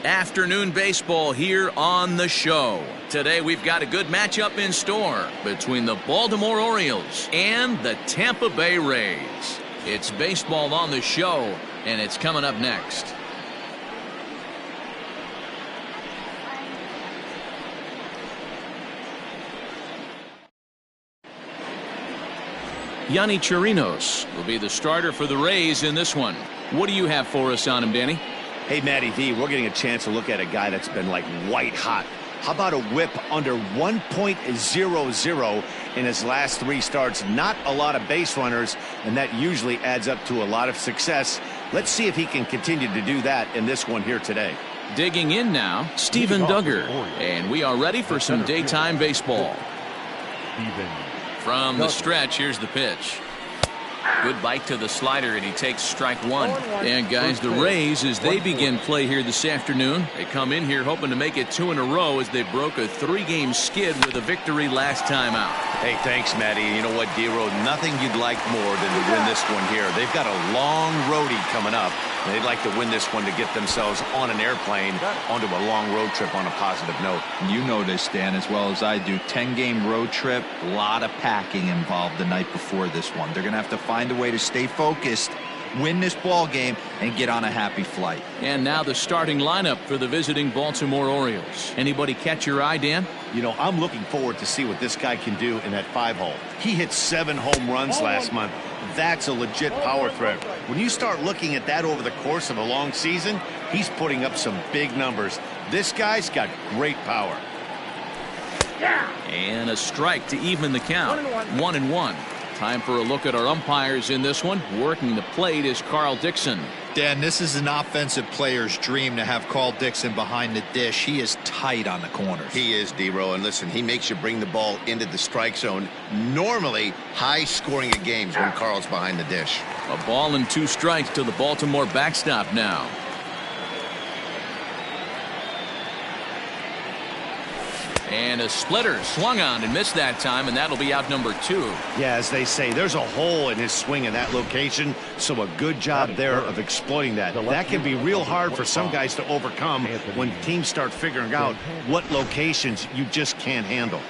Afternoon baseball here on the show. Today we've got a good matchup in store between the Baltimore Orioles and the Tampa Bay Rays. It's baseball on the show, and it's coming up next. Yonny Chirinos will be the starter for the Rays in this one. What do you have for us on him, Danny? Hey, Matty V, we're getting a chance to look at a guy that's been like white hot. How about a whip under 1.00 in his last 3 starts? Not a lot of base runners, and that usually adds up to a lot of success. Let's see if he can continue to do that in this one here today. Digging in now, Steven Duggar, and we are ready for some daytime baseball. From the stretch, here's the pitch. Good bite to the slider, and he takes strike one. And guys, the Rays, as they begin play here this afternoon, they come in here hoping to make it 2 in a row as they broke a 3-game skid with a victory last time out. Hey, thanks, Matty. You know what, D-Road, nothing you'd like more than to win this one here. They've got a long roadie coming up. They'd like to win this one to get themselves on an airplane onto a long road trip on a positive note. You know this, Dan, as well as I do. 10-game road trip, a lot of packing involved the night before this one. They're going to have to find a way to stay focused, win this ball game, and get on a happy flight. And now the starting lineup for the visiting Baltimore Orioles. Anybody catch your eye, Dan? You know, I'm looking forward to see what this guy can do in that 5-hole. He hit 7 home runs last month. That's a legit power threat. When you start looking at that over the course of a long season, he's putting up some big numbers. This guy's got great power. And a strike to even the count. 1-1. Time for a look at our umpires in this one. Working the plate is Carl Dixon. Dan, this is an offensive player's dream to have Carl Dixon behind the dish. He is tight on the corners. He is, D-Row, and listen, he makes you bring the ball into the strike zone. Normally, high scoring of games when Carl's behind the dish. A ball and 2 strikes to the Baltimore backstop now. And a splitter swung on and missed that time, and that'll be out number 2. Yeah, as they say, there's a hole in his swing in that location, so a good job there of exploiting that. That can be real hard for some guys to overcome when teams start figuring out what locations you just can't handle.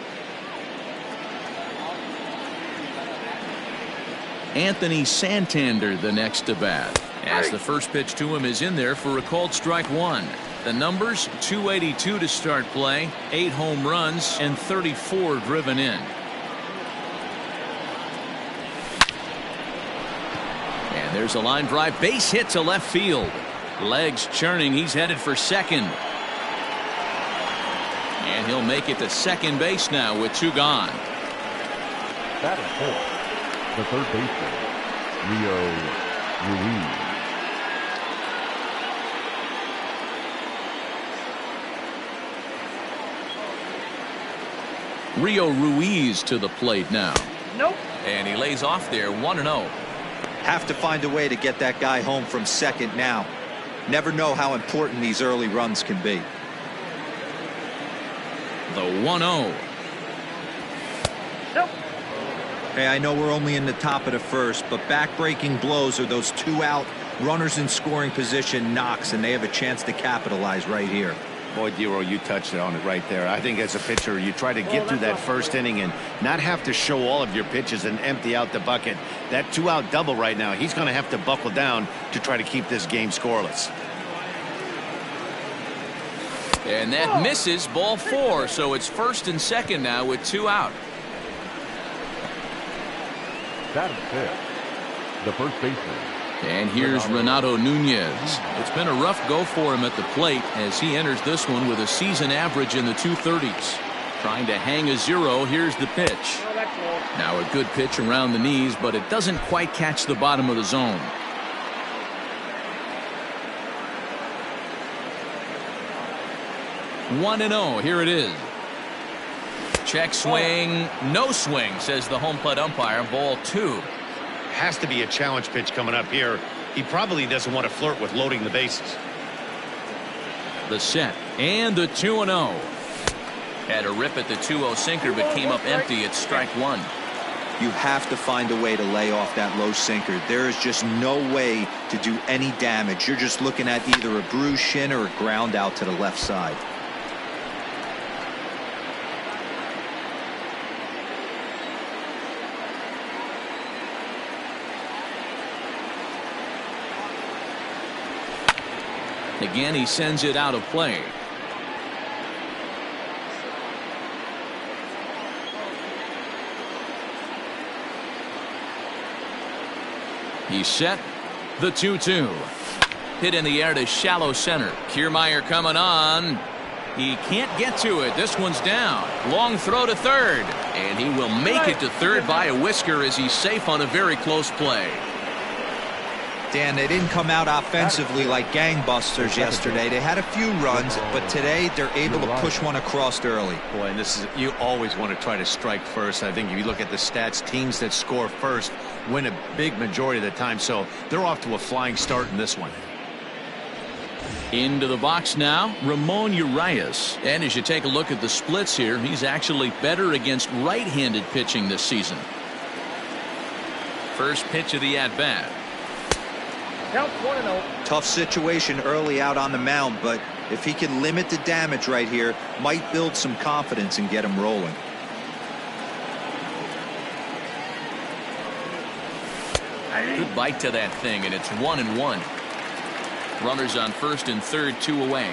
Anthony Santander the next to bat, as the first pitch to him is in there for a called strike 1. The numbers, 282 to start play, 8 home runs, and 34 driven in. And there's a line drive, base hit to left field. Legs churning, he's headed for second. And he'll make it to second base now with 2 gone. That is 4. The third baseman, Rio Ruiz. Rio Ruiz to the plate now. Nope. And he lays off there, 1-0. Have to find a way to get that guy home from second now. Never know how important these early runs can be. The 1-0. Nope. Hey, I know we're only in the top of the first, but back-breaking blows are those 2 out runners in scoring position knocks, and they have a chance to capitalize right here. Boy, D-Row, you touched it on it right there. I think as a pitcher, you try to get through that first inning and not have to show all of your pitches and empty out the bucket. That 2-out double right now, he's going to have to buckle down to try to keep this game scoreless. And that misses, ball 4, so it's first and second now with 2 out. That is 5. The first baseman. And here's Renato Nunez. It's been a rough go for him at the plate as he enters this one with a season average in the 230s. Trying to hang a 0. Here's the pitch. Now a good pitch around the knees, but it doesn't quite catch the bottom of the zone. One and 0. Here it is. Check swing. No swing, says the home plate umpire. Ball 2. Has to be a challenge pitch coming up here. He probably doesn't want to flirt with loading the bases. The set and the 2-0. Had a rip at the 2-0 sinker, but came up empty at strike 1. you have to find a way to lay off that low sinker. There is just no way to do any damage. You're just looking at either a bruised shin or a ground out to the left side. Again, he sends it out of play. He's set. The 2-2. Hit in the air to shallow center. Kiermaier coming on. He can't get to it. This one's down. Long throw to third. And he will make it to third by a whisker as he's safe on a very close play. Dan, they didn't come out offensively like gangbusters yesterday. They had a few runs, but today they're able to push one across early. Boy, and this is, you always want to try to strike first. I think if you look at the stats, teams that score first win a big majority of the time. So they're off to a flying start in this one. Into the box now, Ramon Urias. And as you take a look at the splits here, he's actually better against right-handed pitching this season. First pitch of the at-bat. Tough situation early out on the mound, but if he can limit the damage right here, might build some confidence and get him rolling. Good bite to that thing, and it's 1-1. Runners on first and third, 2 away.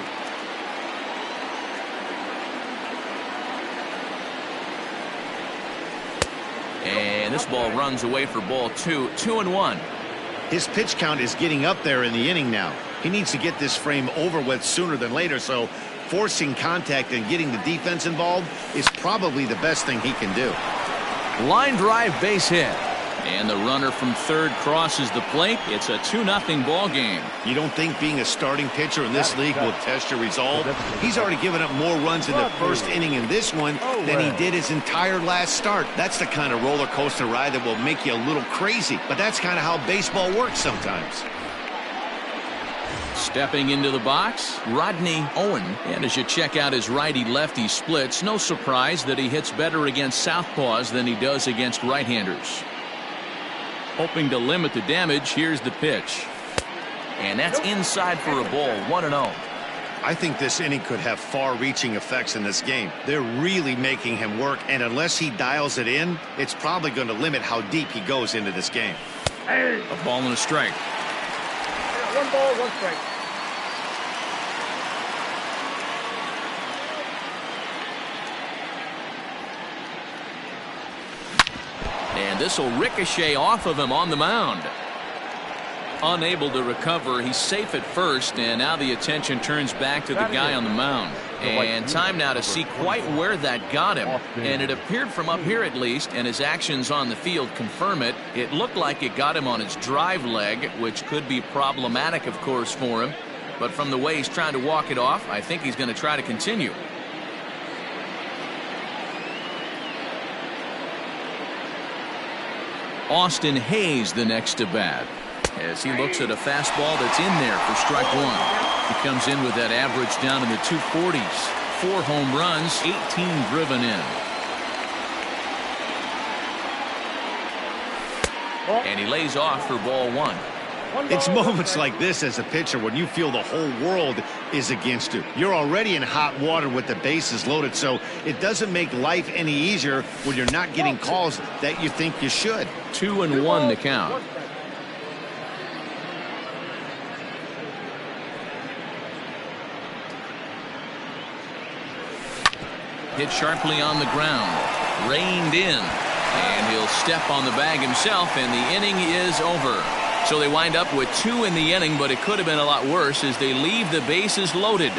And this ball runs away for ball 2. 2-1. His pitch count is getting up there in the inning now. He needs to get this frame over with sooner than later, so forcing contact and getting the defense involved is probably the best thing he can do. Line drive, base hit. And the runner from third crosses the plate. It's a 2-0 ball game. You don't think being a starting pitcher in this league will test your resolve? He's already given up more runs in the first inning in this one than he did his entire last start. That's the kind of roller coaster ride that will make you a little crazy. But that's kind of how baseball works sometimes. Stepping into the box, Rodney Owen. And as you check out his righty-lefty splits, no surprise that he hits better against southpaws than he does against right-handers. Hoping to limit the damage, here's the pitch. And that's inside for a ball, 1-0. I think this inning could have far-reaching effects in this game. They're really making him work, and unless he dials it in, it's probably going to limit how deep he goes into this game. A ball and a strike. 1 ball, 1 strike. And this will ricochet off of him on the mound. Unable to recover. He's safe at first, and now the attention turns back to the guy on the mound. And time now to see quite where that got him. And it appeared from up here at least, and his actions on the field confirm it. It looked like it got him on his drive leg, which could be problematic, of course, for him. But from the way he's trying to walk it off, I think he's going to try to continue. Austin Hayes the next to bat as he looks at a fastball that's in there for strike 1. He comes in with that average down in the 240s. 4 home runs, 18 driven in. And he lays off for ball 1. It's moments like this as a pitcher when you feel the whole world is against you. You're already in hot water with the bases loaded, so it doesn't make life any easier when you're not getting calls that you think you should. 2-1 the count. Hit sharply on the ground. Reined in. And he'll step on the bag himself, and the inning is over. So they wind up with 2 in the inning, but it could have been a lot worse as they leave the bases loaded.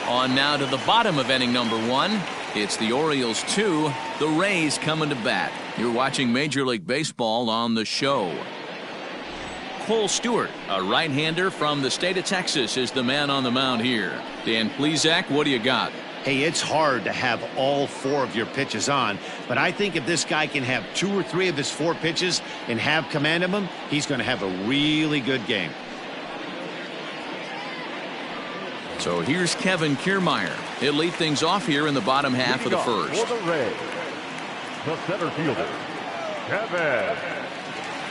On now to the bottom of inning number 1. It's the Orioles 2, the Rays coming to bat. You're watching Major League Baseball on the show. Cole Stewart, a right-hander from the state of Texas, is the man on the mound here. Dan Plesac, what do you got? Hey, it's hard to have all 4 of your pitches on, but I think if this guy can have 2 or 3 of his 4 pitches and have command of them, he's going to have a really good game. So here's Kevin Kiermaier. He'll lead things off here in the bottom half of the first. For the Rays, the center fielder, Kevin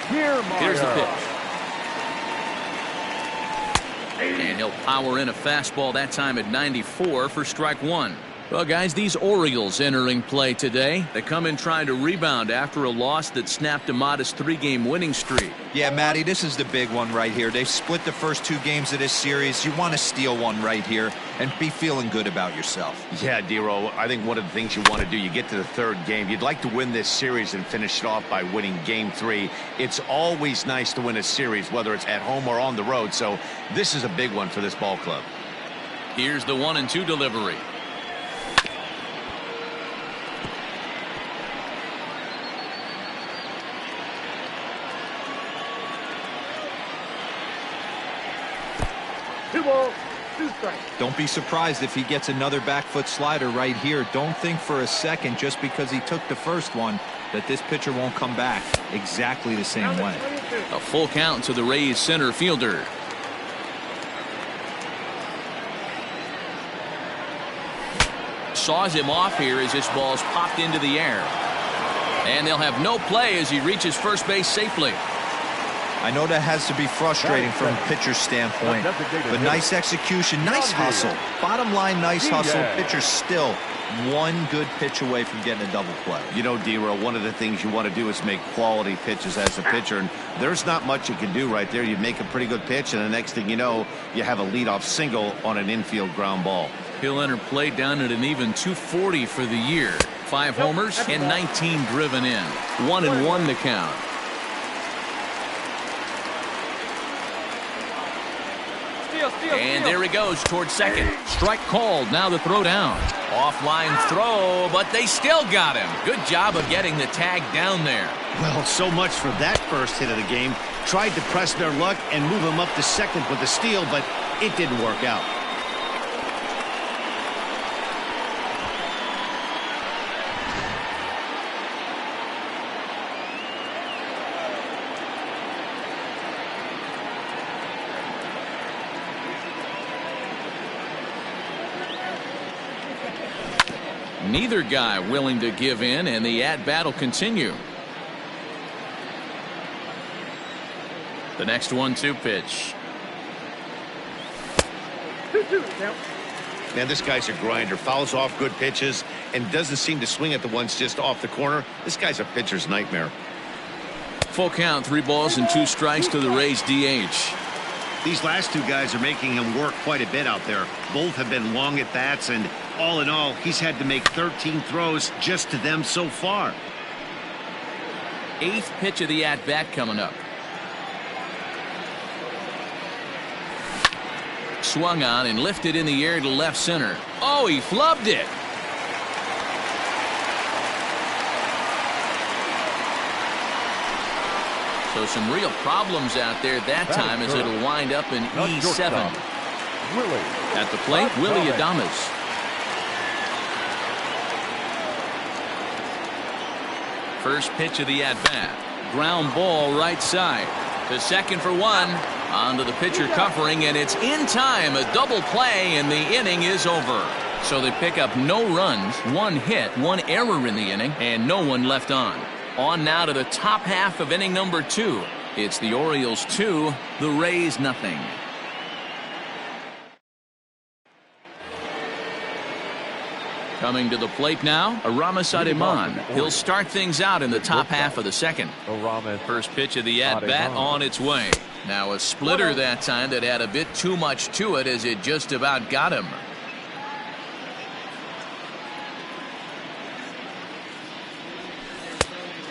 Kiermaier. Here's the pitch. And he'll power in a fastball that time at 94 for strike one. Well, guys, these Orioles entering play today. They come in trying to rebound after a loss that snapped a modest 3-game winning streak. Yeah, Matty, this is the big one right here. They've split the first 2 games of this series. You want to steal one right here and be feeling good about yourself. Yeah, Dero, I think one of the things you want to do, you get to the 3rd game, you'd like to win this series and finish it off by winning game 3. It's always nice to win a series, whether it's at home or on the road, so this is a big one for this ball club. Here's the 1-2 delivery. Don't be surprised if he gets another back foot slider right here. Don't think for a second, just because he took the first one, that this pitcher won't come back exactly the same way. A full count to the Rays center fielder. Saws him off here as this ball's popped into the air. And they'll have no play as he reaches first base safely. I know that has to be frustrating from a pitcher's standpoint, but nice execution, nice hustle. Bottom line, nice hustle. Pitcher's still one good pitch away from getting a double play. You know, D-Row, one of the things you want to do is make quality pitches as a pitcher, and there's not much you can do right there. You make a pretty good pitch, and the next thing you know, you have a leadoff single on an infield ground ball. He'll enter play down at an even 240 for the year. 5 homers and 19 driven in. 1-1 to count. And there he goes towards second. Strike called. Now the throw down. Offline throw, but they still got him. Good job of getting the tag down there. Well, so much for that first hit of the game. Tried to press their luck and move him up to second with a steal, but it didn't work out. Neither guy willing to give in, and the at-bat will continue. The next 1-2 pitch. Man, this guy's a grinder. Fouls off good pitches and doesn't seem to swing at the ones just off the corner. This guy's a pitcher's nightmare. Full count, 3 balls and 2 strikes to the Rays DH. These last 2 guys are making him work quite a bit out there. Both have been long at bats, and all in all, he's had to make 13 throws just to them so far. 8th pitch of the at-bat coming up. Swung on and lifted in the air to left center. Oh, he flubbed it. So some real problems out there that time as it'll wind up in E7. At the plate, Willie Adames. First pitch of the at-bat. Ground ball right side. To second for 1. Onto the pitcher covering, and it's in time. A double play, and the inning is over. So they pick up no runs, 1 hit, 1 error in the inning, and no one left on. On now to the top half of inning number 2. It's the Orioles 2, the Rays nothing. Coming to the plate now, Aramis Ademan. He'll start things out in the top half of the second. First pitch of the at-bat on its way. Now a splitter that time that had a bit too much to it as it just about got him.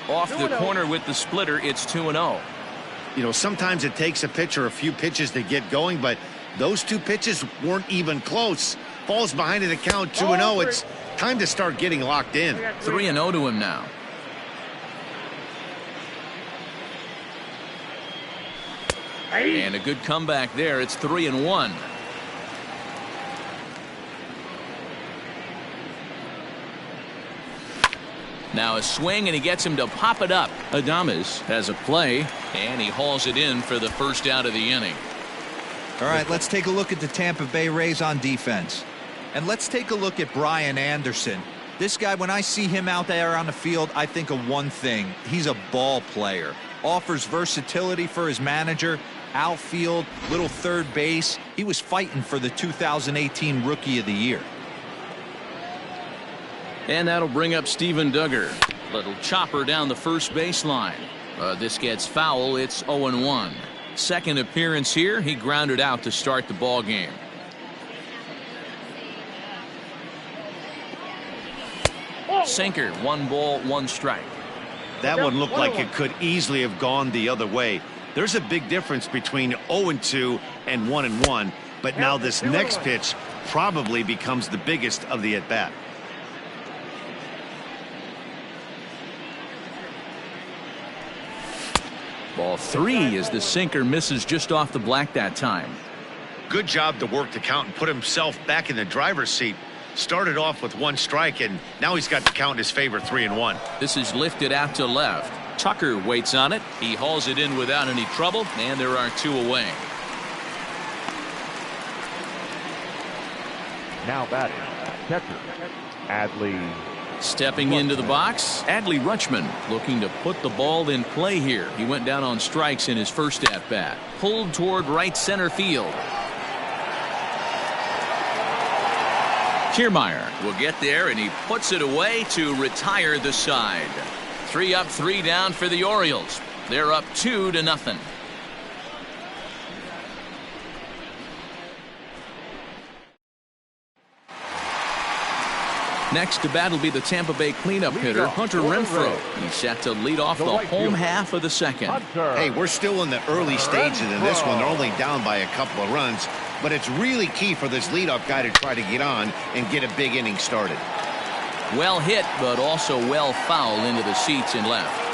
Off the corner with the splitter, it's 2-0. You know, sometimes it takes a pitcher a few pitches to get going, but those 2 pitches weren't even close. Falls behind in the count, 2-0. It's time to start getting locked in. 3-0 to him now. And a good comeback there. It's 3-1. Now a swing, and he gets him to pop it up. Adames has a play, and he hauls it in for the first out of the inning. All right, let's take a look at the Tampa Bay Rays on defense. And let's take a look at Brian Anderson. This guy, when I see him out there on the field, I think of one thing. He's a ball player. Offers versatility for his manager. Outfield, little third base. He was fighting for the 2018 Rookie of the Year. And that'll bring up Steven Duggar. Little chopper down the first baseline. This gets foul. It's 0-1. Second appearance here. He grounded out to start the ball game. Sinker. 1 ball, 1 strike. That one looked like it could easily have gone the other way. There's a big difference between 0-2 and 1-1. But now this next pitch probably becomes the biggest of the at-bat. Ball 3 as the sinker misses just off the black that time. Good job to work the count and put himself back in the driver's seat. Started off with 1 strike, and now he's got the count in his favor, 3-1. This is lifted out to left. Tucker waits on it. He hauls it in without any trouble, and there are 2 away. Now batting, catcher, Adley. Stepping into the box, Adley Rutschman looking to put the ball in play here. He went down on strikes in his first at-bat. Pulled toward right center field. Kiermaier will get there, and he puts it away to retire the side. 3 up, 3 down for the Orioles. They're up 2-0. Next to bat will be the Tampa Bay cleanup hitter, Hunter Renfroe. He's set to lead off the home half of the second. Hey, we're still in the early stages in this one. They're only down by a couple of runs, but it's really key for this leadoff guy to try to get on and get a big inning started. Well hit, but also well fouled into the seats and left.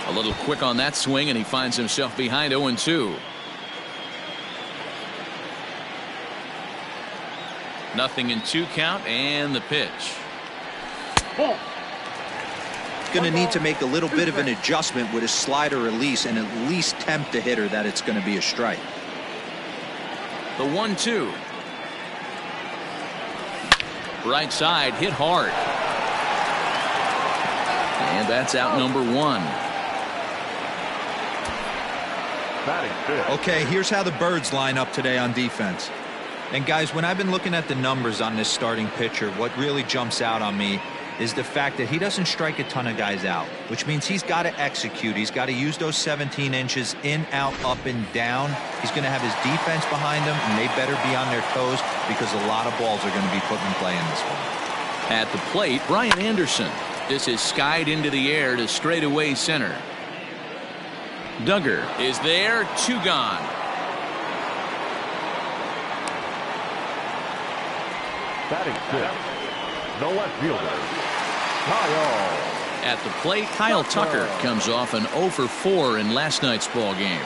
A little quick on that swing, and he finds himself behind 0-2. Nothing in 2 count, and the pitch. Going to need to make a little bit of an adjustment with his slider release and at least tempt the hitter that it's going to be a strike. The 1-2. Right side, hit hard. And that's out number 1. Okay, here's how the Birds line up today on defense. And guys, when I've been looking at the numbers on this starting pitcher, what really jumps out on me is the fact that he doesn't strike a ton of guys out, which means he's got to execute. He's got to use those 17 inches in, out, up, and down. He's going to have his defense behind him, and they better be on their toes because a lot of balls are going to be put in play in this one. At the plate, Brian Anderson. This is skied into the air to straightaway center. Duggar is there, 2 gone. Batting 6, the left fielder, Kyle. At the plate, Kyle Tucker comes off an 0-for-4 in last night's ball game.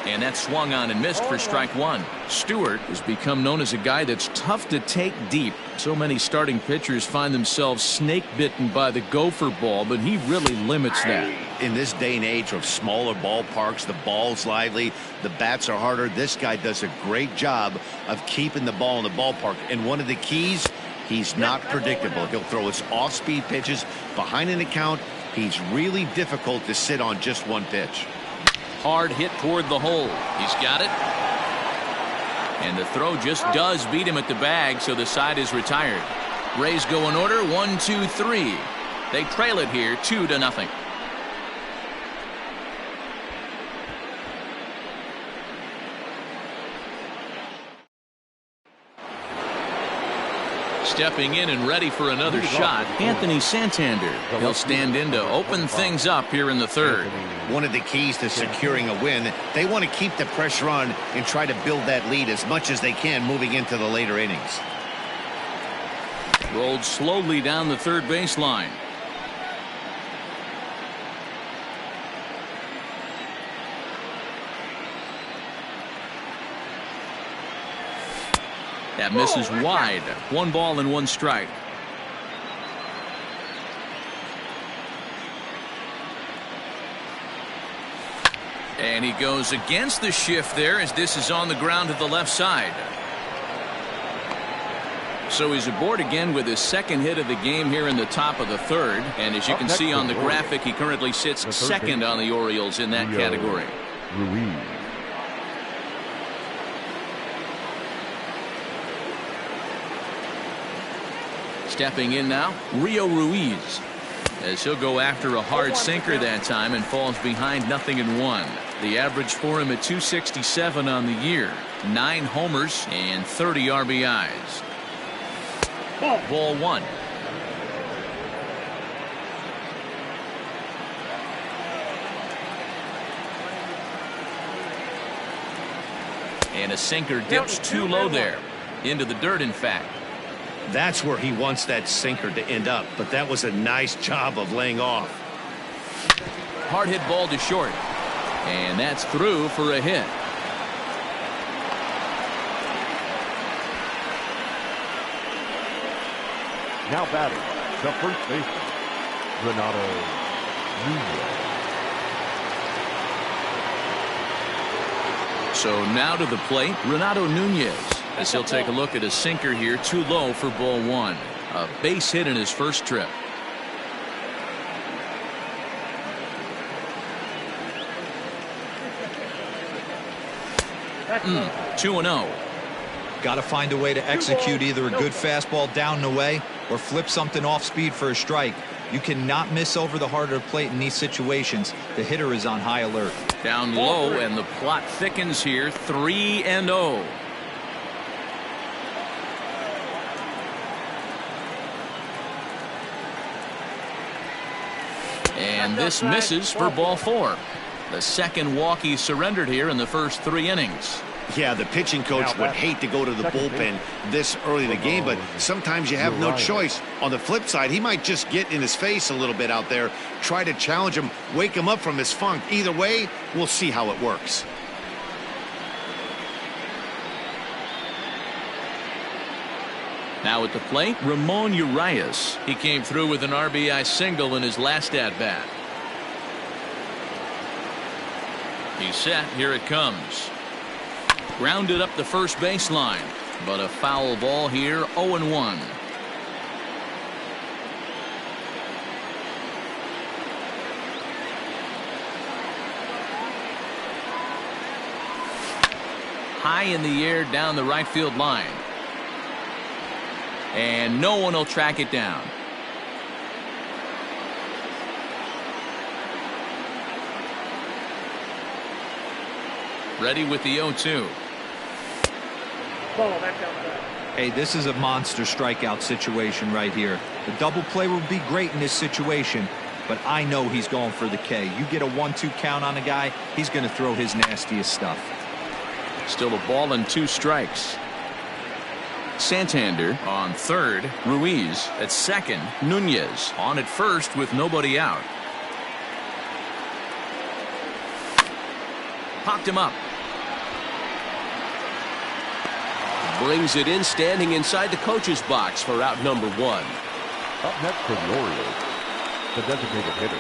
And that swung on and missed for strike 1. Stewart has become known as a guy that's tough to take deep. So many starting pitchers find themselves snake bitten by the gopher ball, but he really limits that. In this day and age of smaller ballparks, the ball's lively, the bats are harder. This guy does a great job of keeping the ball in the ballpark. And one of the keys, he's not predictable. He'll throw his off-speed pitches behind an account. He's really difficult to sit on just one pitch. Hard hit toward the hole. He's got it. And the throw just does beat him at the bag, so the side is retired. Rays go in order, 1, 2, 3. They trail it here, 2-0. Stepping in and ready for another shot, Anthony Santander. He'll stand in to open things up here in the third. One of the keys to securing a win, they want to keep the pressure on and try to build that lead as much as they can moving into the later innings. Rolled slowly down the third baseline. That misses wide. 1 ball and 1 strike. And he goes against the shift there as this is on the ground to the left side. So he's aboard again with his second hit of the game here in the top of the third. And as you can see on the graphic, he currently sits second on the Orioles in that category. Ruiz. Stepping in now, Rio Ruiz, as he'll go after a hard sinker that time and falls behind 0-1. The average for him at 267 on the year, 9 homers and 30 RBIs. Ball 1. And a sinker dips too low there. Into the dirt, in fact. That's where he wants that sinker to end up, but that was a nice job of laying off. Hard hit ball to short. And that's through for a hit. Now batting, the first baseman, Renato Nunez. So now to the plate, Renato Nunez, as he'll take a look at a sinker here, too low for ball 1. A base hit in his first trip. 2-0. Got to find a way to execute either a good fastball down and away or flip something off speed for a strike. You cannot miss over the heart of the plate in these situations. The hitter is on high alert. Down low, and the plot thickens here. 3-0. And this misses for ball 4. The second walk he surrendered here in the first 3 innings. Yeah, the pitching coach would hate to go to the bullpen this early in the game, but sometimes you have no choice. On the flip side, he might just get in his face a little bit out there, try to challenge him, wake him up from his funk. Either way, we'll see how it works. Now at the plate, Ramon Urias. He came through with an RBI single in his last at-bat. He's set. Here it comes. Grounded up the first baseline, but a foul ball here. 0-1. High in the air down the right field line. And no one will track it down. Ready with the 0-2. Hey, this is a monster strikeout situation right here. The double play would be great in this situation, but I know he's going for the K. You get a 1-2 count on a guy, he's going to throw his nastiest stuff. Still a ball and 2 strikes. Santander on third. Ruiz at second. Nunez on at first with nobody out. Popped him up. Brings it in, standing inside the coach's box for out number 1. Up next for the Orioles, the designated hitter,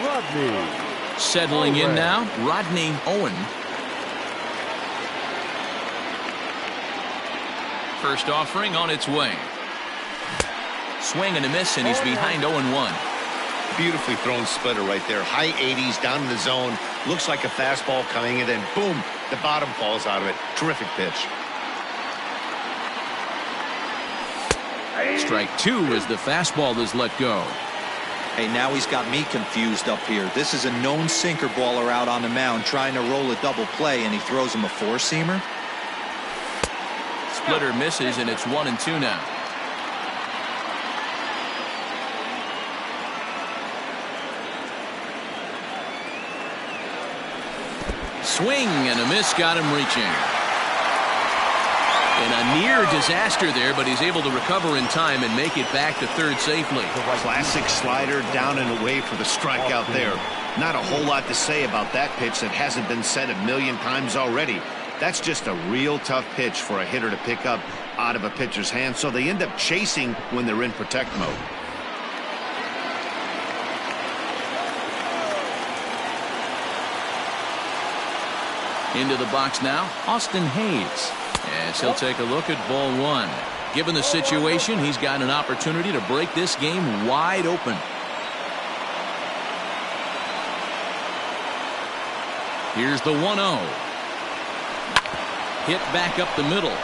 Rodney. Settling in now, Rodney Owen. First offering on its way. Swing and a miss, and he's behind 0-1. Beautifully thrown splitter right there. High 80s down in the zone. Looks like a fastball coming, and then boom, the bottom falls out of it. Terrific pitch. Strike 2 as the fastball is let go. Hey, now he's got me confused up here. This is a known sinker baller out on the mound trying to roll a double play, and he throws him a 4-seamer. Splitter misses, and it's 1-2 now. Swing and a miss, got him reaching. And a near disaster there, but he's able to recover in time and make it back to third safely. Classic slider down and away for the strikeout there. Not a whole lot to say about that pitch that hasn't been said a million times already. That's just a real tough pitch for a hitter to pick up out of a pitcher's hand, so they end up chasing when they're in protect mode. Into the box now, Austin Hayes. As he'll take a look at ball one. Given the situation, he's got an opportunity to break this game wide open. Here's the 1-0. Hit back up the middle.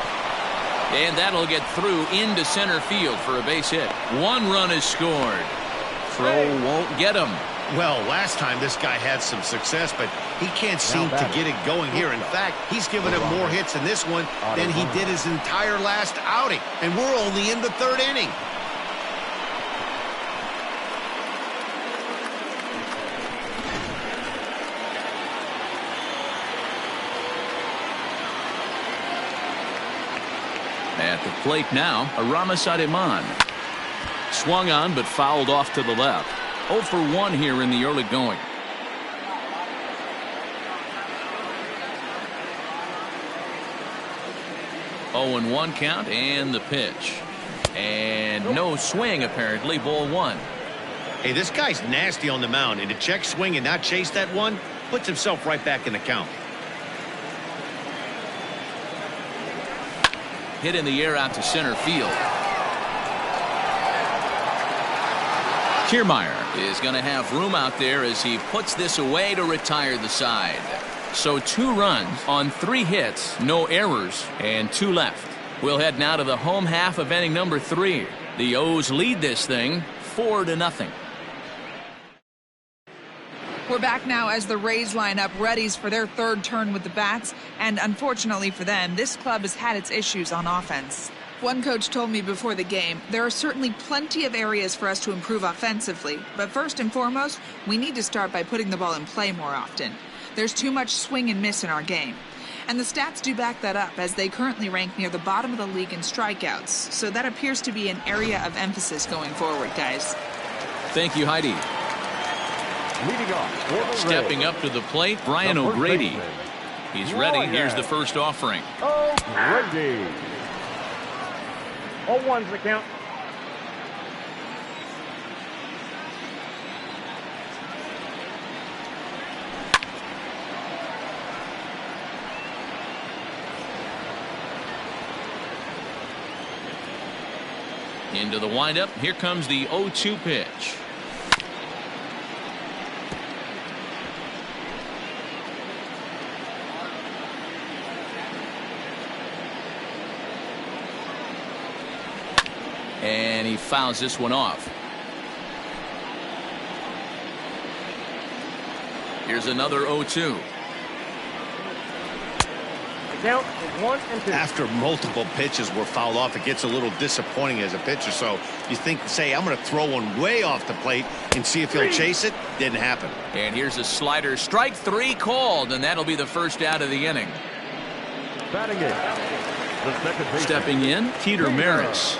And that'll get through into center field for a base hit. One run is scored. Throw won't get him. Well, last time this guy had some success, but he can't seem to get it going here. In fact, he's given up more hits in this one than he did his entire last outing. And we're only in the third inning. At the plate now, Aramis Ademan. Swung on but fouled off to the left. 0 for 1 here in the early going. Oh and 1 count and the pitch. And no swing apparently, ball one. Hey, this guy's nasty on the mound, and to check swing and not chase that one puts himself right back in the count. Hit in the air out to center field. Kiermaier is going to have room out there as he puts this away to retire the side. So 2 runs on 3 hits, no errors, and 2 left. We'll head now to the home half of inning number 3. The O's lead this thing 4-0. We're back now as the Rays line up readies for their third turn with the bats, and unfortunately for them, this club has had its issues on offense. One coach told me before the game, there are certainly plenty of areas for us to improve offensively, but first and foremost, we need to start by putting the ball in play more often. There's too much swing and miss in our game. And the stats do back that up, as they currently rank near the bottom of the league in strikeouts, so that appears to be an area of emphasis going forward, guys. Thank you, Heidi. Leading off, stepping up to the plate, Brian O'Grady. He's ready. Here's the first offering. O'Grady. 0-1's the count. Into the windup. Here comes the 0-2 pitch. And he fouls this one off. Here's another 0-2. The count is 1 and 2. After multiple pitches were fouled off, it gets a little disappointing as a pitcher. So you think, say, I'm going to throw one way off the plate and see if he'll chase it. Didn't happen. And here's a slider. Strike 3 called, and that'll be the first out of the inning. Batting in. The second baseman. Stepping in, Peter Maris.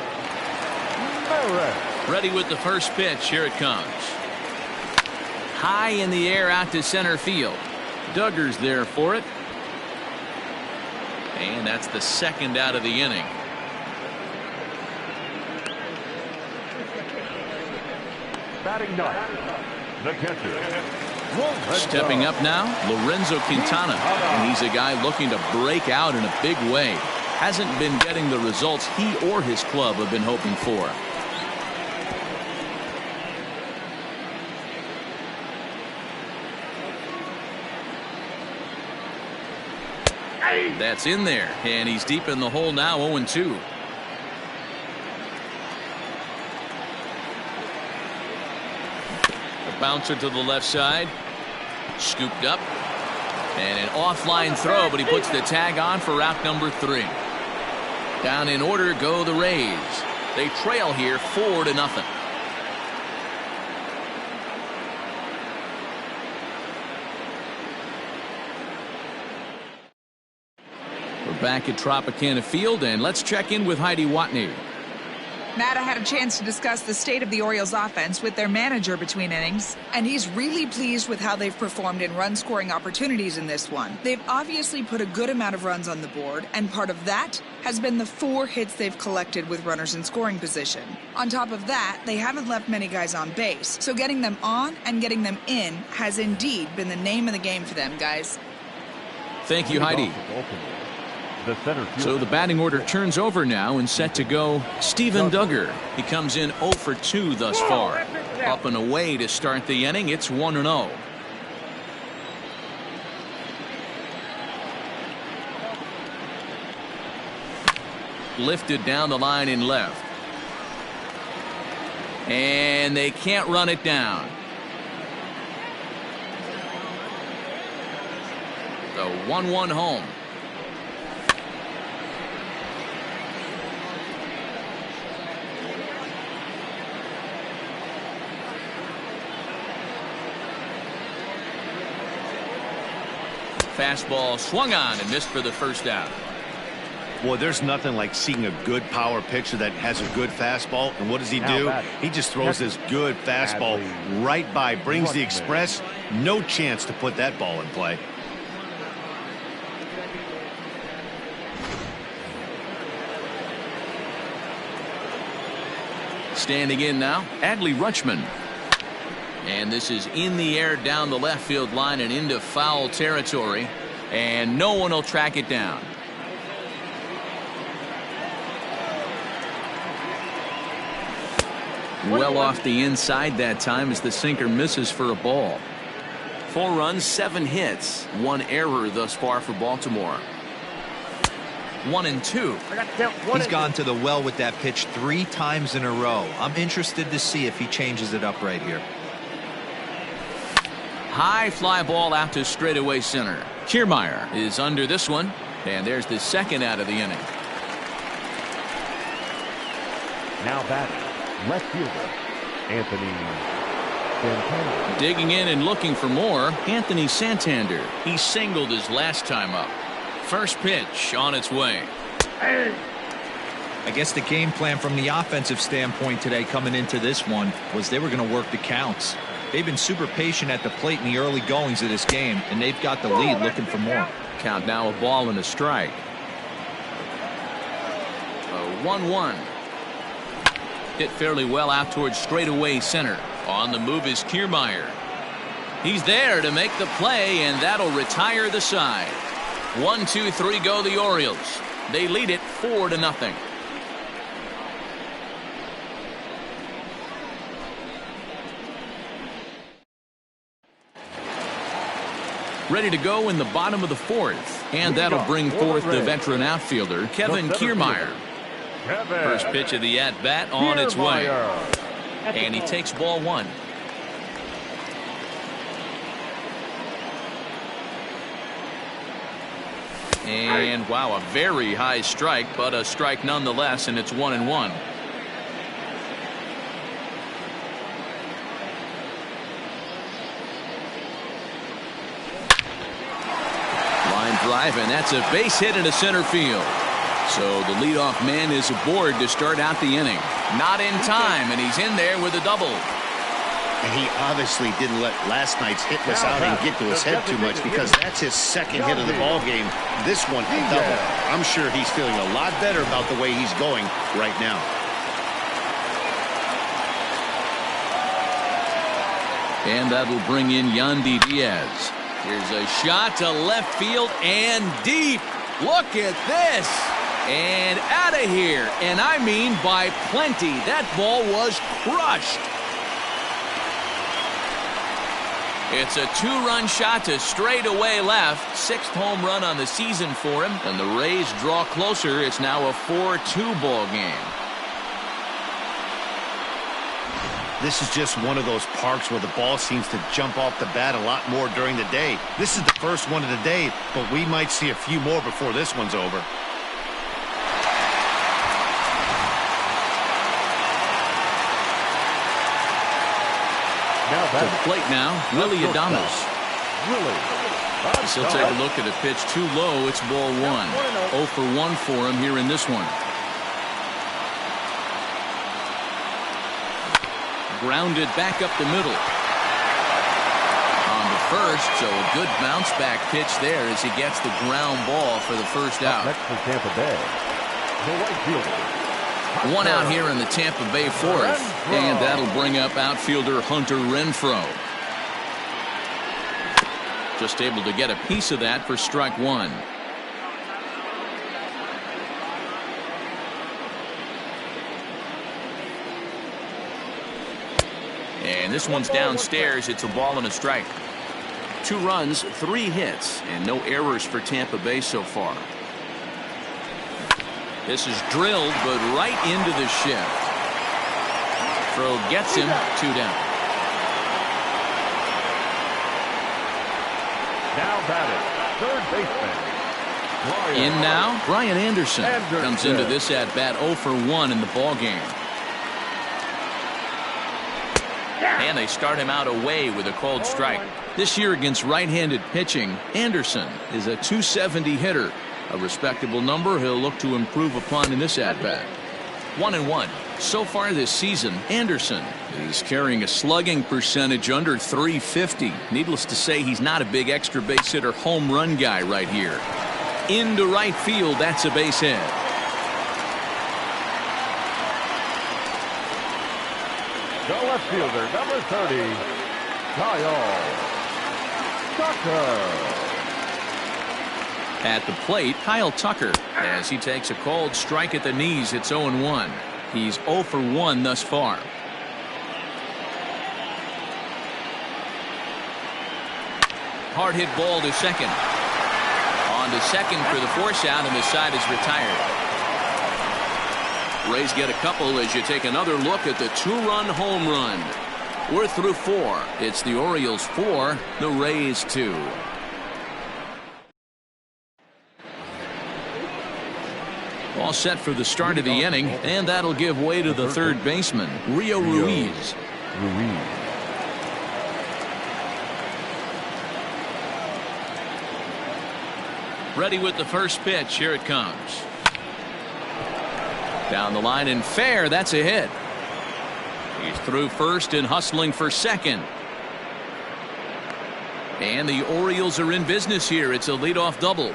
Ready with the first pitch. Here it comes. High in the air out to center field. Duggar's there for it. And that's the second out of the inning. Batting ninth. The catcher. Stepping up now, Lorenzo Quintana. And he's a guy looking to break out in a big way. Hasn't been getting the results he or his club have been hoping for. That's in there, and he's deep in the hole now, 0-2. A bouncer to the left side. Scooped up. And an offline throw, but he puts the tag on for route number 3. Down in order go the Rays. They trail here 4-0. Back at Tropicana Field, and let's check in with Heidi Watney. Matt, I had a chance to discuss the state of the Orioles offense with their manager between innings, and he's really pleased with how they've performed in run-scoring opportunities in this one. They've obviously put a good amount of runs on the board, and part of that has been the 4 hits they've collected with runners in scoring position. On top of that, they haven't left many guys on base, so getting them on and getting them in has indeed been the name of the game for them, guys. Thank you, Heidi. The center fielder. So the batting order turns over now and set to go Steven Duggar. He comes in 0 for 2 thus far. Up and away to start the inning. It's 1-0. Lifted down the line in left. And they can't run it down. The 1-1 home. Fastball swung on and missed for the first out. Boy, there's nothing like seeing a good power pitcher that has a good fastball. And what does he do? He just throws this good fastball right by, brings the express. No chance to put that ball in play. Standing in now, Adley Rutschman. And this is in the air down the left field line and into foul territory. And no one will track it down. Well off the inside that time as the sinker misses for a ball. 4 runs, 7 hits, 1 error thus far for Baltimore. 1-2. He's gone to the well with that pitch 3 times in a row. I'm interested to see if he changes it up right here. High fly ball out to straightaway center. Kiermaier is under this one, and there's the second out of the inning. Now batting, left fielder, Anthony Santander. Digging in and looking for more, Anthony Santander. He singled his last time up. First pitch on its way. I guess the game plan from the offensive standpoint today coming into this one was they were going to work the counts. They've been super patient at the plate in the early goings of this game, and they've got the lead looking for more. Count now a ball and a strike. A 1-1. Hit fairly well out towards straightaway center. On the move is Kiermaier. He's there to make the play, and that'll retire the side. 1, 2, 3 go the Orioles. They lead it 4-0. Ready to go in the bottom of the 4th, and that'll bring forth the veteran outfielder Kevin Kiermaier. First pitch of the at-bat on its way, and he takes ball 1. And wow, a very high strike, but a strike nonetheless, and it's 1-1. Line drive, and that's a base hit into center field. So the leadoff man is aboard to start out the inning. Not in time, and he's in there with a double. And he obviously didn't let last night's hitless outing get to his head too much, because that's his second hit of the ball game. This one, a double. I'm sure he's feeling a lot better about the way he's going right now. And that'll bring in Yandy Diaz. Here's a shot to left field and deep. Look at this. And out of here. And I mean by plenty. That ball was crushed. It's a 2-run shot to straightaway left. 6th home run on the season for him. And the Rays draw closer. It's now a 4-2 ball game. This is just one of those parks where the ball seems to jump off the bat a lot more during the day. This is the first one of the day, but we might see a few more before this one's over. To the plate now, Willie Adames. He'll take a look at a pitch too low. It's ball 1. 0 for 1 for him here in this one. Grounded back up the middle. On the first, so a good bounce back pitch there as he gets the ground ball for the first out. Next for Tampa Bay, the right fielder. 1 out here in the Tampa Bay 4th, and that'll bring up outfielder Hunter Renfroe. Just able to get a piece of that for strike one. And this one's downstairs. It's a ball and a strike. 2 runs, 3 hits, and no errors for Tampa Bay so far. This is drilled, but right into the shift. Throw gets him, 2 down. Now batting, third baseman. In now, Brian Anderson comes into this at bat 0 for 1 in the ball game. And they start him out away with a cold strike. This year against right-handed pitching, Anderson is a .270 hitter. A respectable number he'll look to improve upon in this at-bat. 1-1. So far this season, Anderson is carrying a slugging percentage under .350. Needless to say, he's not a big extra base hitter home run guy right here. Into right field, that's a base hit. The left fielder, number 30, Kyle Tucker. At the plate, Kyle Tucker, as he takes a cold strike at the knees. It's 0-1. He's 0 for 1 thus far. Hard hit ball to second. On to second for the force out, and the side is retired. Rays get a couple as you take another look at the 2-run home run. We're through 4. It's the Orioles 4, the Rays 2. All set for the start of the inning, and that'll give way to the third baseman, Rio Ruiz. Ready with the first pitch. Here it comes. Down the line and fair. That's a hit. He's through first and hustling for second. And the Orioles are in business here. It's a leadoff double.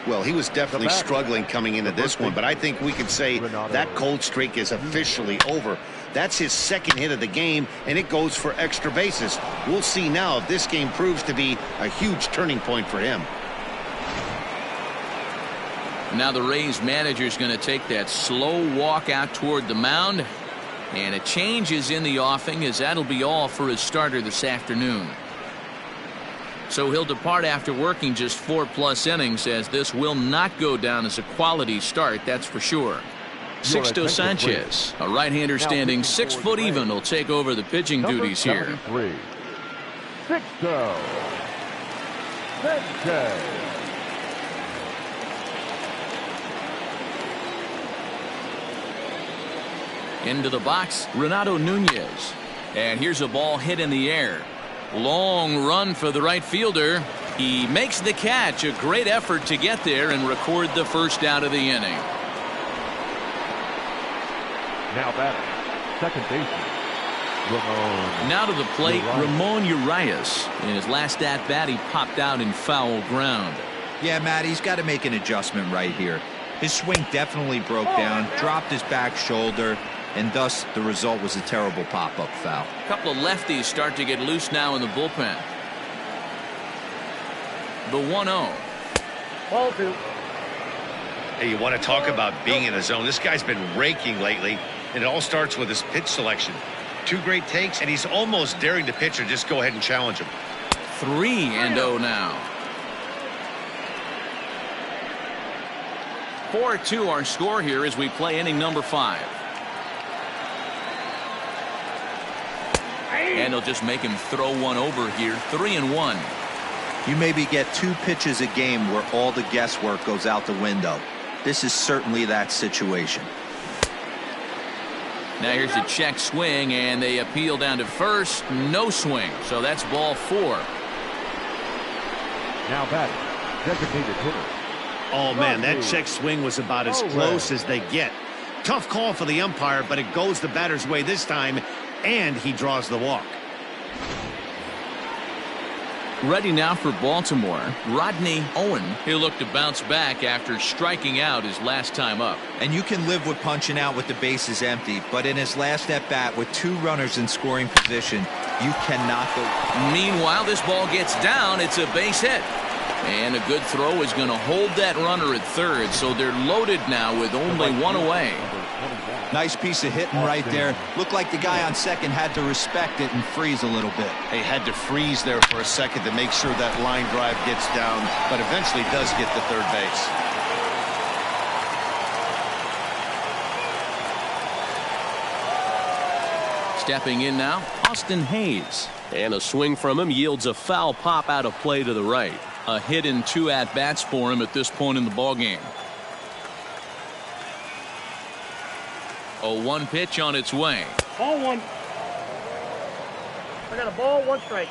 Well, he was definitely struggling coming into this one, but I think we could say that cold streak is officially over. That's his second hit of the game, and it goes for extra bases. We'll see now if this game proves to be a huge turning point for him. Now the Rays manager is going to take that slow walk out toward the mound, and a change is in the offing, as that'll be all for his starter this afternoon. So he'll depart after working just 4+ innings, as this will not go down as a quality start, that's for sure. Sixto Sanchez, a right-hander standing 6 foot even, will take over the pitching duties here. Sixto Sanchez. Into the box, Renato Nunez. And here's a ball hit in the air. Long run for the right fielder. He makes the catch. A great effort to get there and record the first out of the inning. Now batting, second baseman, Ramon. Now to the plate, Ramon Urias. In his last at-bat, he popped out in foul ground. Yeah, Matt, he's got to make an adjustment right here. His swing definitely broke down, dropped his back shoulder, and thus the result was a terrible pop-up foul. A couple of lefties start to get loose now in the bullpen. The 1-0. Ball 2. Hey, you want to talk about being in the zone? This guy's been raking lately, and it all starts with his pitch selection. 2 great takes, and he's almost daring the pitcher just go ahead and challenge him. 3-0 now. 4-2 our score here as we play inning number 5. And they'll just make him throw one over here. 3-1. You maybe get 2 pitches a game where all the guesswork goes out the window. This is certainly that situation. Now here's a check swing, and they appeal down to first. No swing, so that's ball 4. Now batting, designated hitter. Oh, man, that check swing was about as close as they get. Tough call for the umpire, but it goes the batter's way this time, and he draws the walk. Ready now for Baltimore, Rodney Owen. He'll look to bounce back after striking out his last time up. And you can live with punching out with the bases empty, but in his last at bat with 2 runners in scoring position, You cannot go. Meanwhile, this ball gets down. It's a base hit. And a good throw is going to hold that runner at third, so they're loaded now with only one away. Nice piece of hitting right there. Looked like the guy on second had to respect it and freeze a little bit. He had to freeze there for a second to make sure that line drive gets down, but eventually does get to third base. Stepping in now, Austin Hayes. And a swing from him yields a foul pop out of play to the right. A hit in 2 at-bats for him at this point in the ballgame. 0-1 pitch on its way. Ball 1. I got a ball, 1 strike.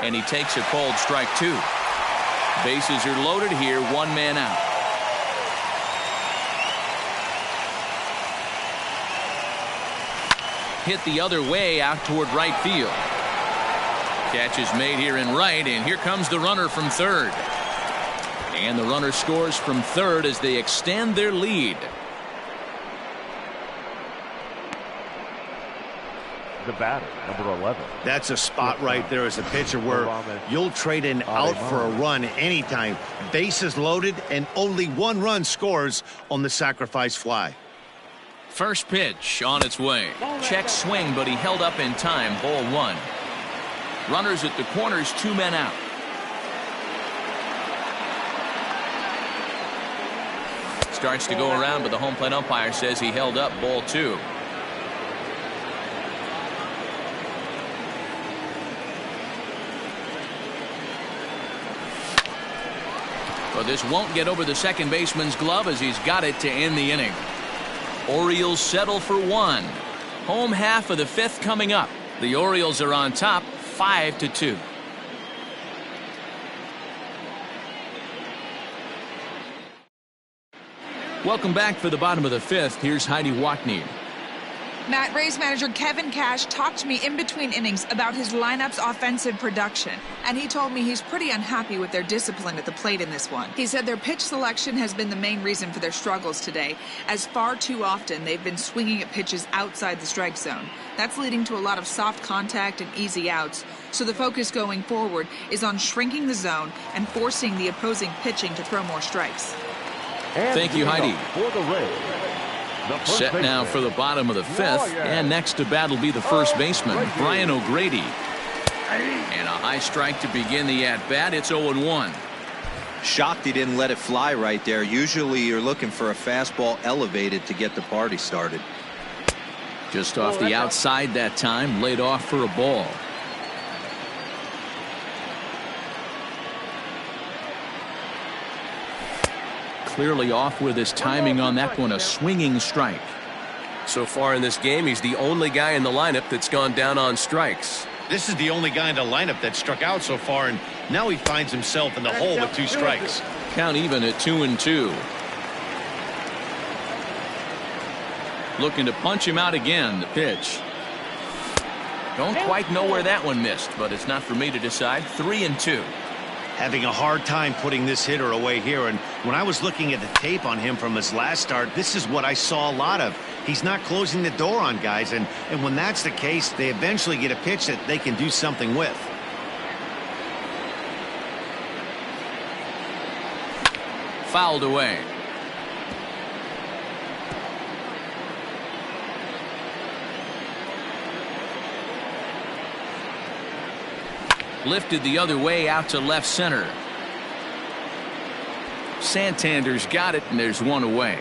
And he takes a called strike 2. Bases are loaded here, 1 man out. Hit the other way out toward right field. Catch is made here in right, and here comes the runner from third. And the runner scores from third as they extend their lead. The batter, number 11. That's a spot right there as a pitcher where you'll trade an out for a run anytime. Bases loaded, and only 1 run scores on the sacrifice fly. First pitch on its way. Check swing, but he held up in time. Ball 1. Runners at the corners, 2 men out. Starts to go around, but the home plate umpire says he held up. Ball 2. But this won't get over the second baseman's glove as he's got it to end the inning. Orioles settle for 1. Home half of the 5th coming up. The Orioles are on top 5-2. Welcome back for the bottom of the 5th. Here's Heidi Watney. Matt, Rays manager Kevin Cash talked to me in between innings about his lineup's offensive production, and he told me he's pretty unhappy with their discipline at the plate in this one. He said their pitch selection has been the main reason for their struggles today, as far too often they've been swinging at pitches outside the strike zone. That's leading to a lot of soft contact and easy outs, so the focus going forward is on shrinking the zone and forcing the opposing pitching to throw more strikes. Thank you, Heidi. For the Rays. Set now for the bottom of the 5th, and next to bat will be the first baseman, Brian O'Grady. And a high strike to begin the at-bat. It's 0-1. Shocked he didn't let it fly right there. Usually you're looking for a fastball elevated to get the party started. Just off the outside that time, laid off for a ball. Clearly off with his timing on that one, a swinging strike. So far in this game, he's the only guy in the lineup that's gone down on strikes. This is the only guy in the lineup that struck out so far, and now he finds himself in the hole with 2 strikes. Count even at 2-2. Looking to punch him out again. The pitch. Don't quite know where that one missed, but it's not for me to decide. 3-2. Having a hard time putting this hitter away here, and when I was looking at the tape on him from his last start, this is what I saw a lot of. He's not closing the door on guys, and when that's the case, they eventually get a pitch that they can do something with. Fouled away. Lifted the other way out to left center. Santander's got it, and there's 1 away.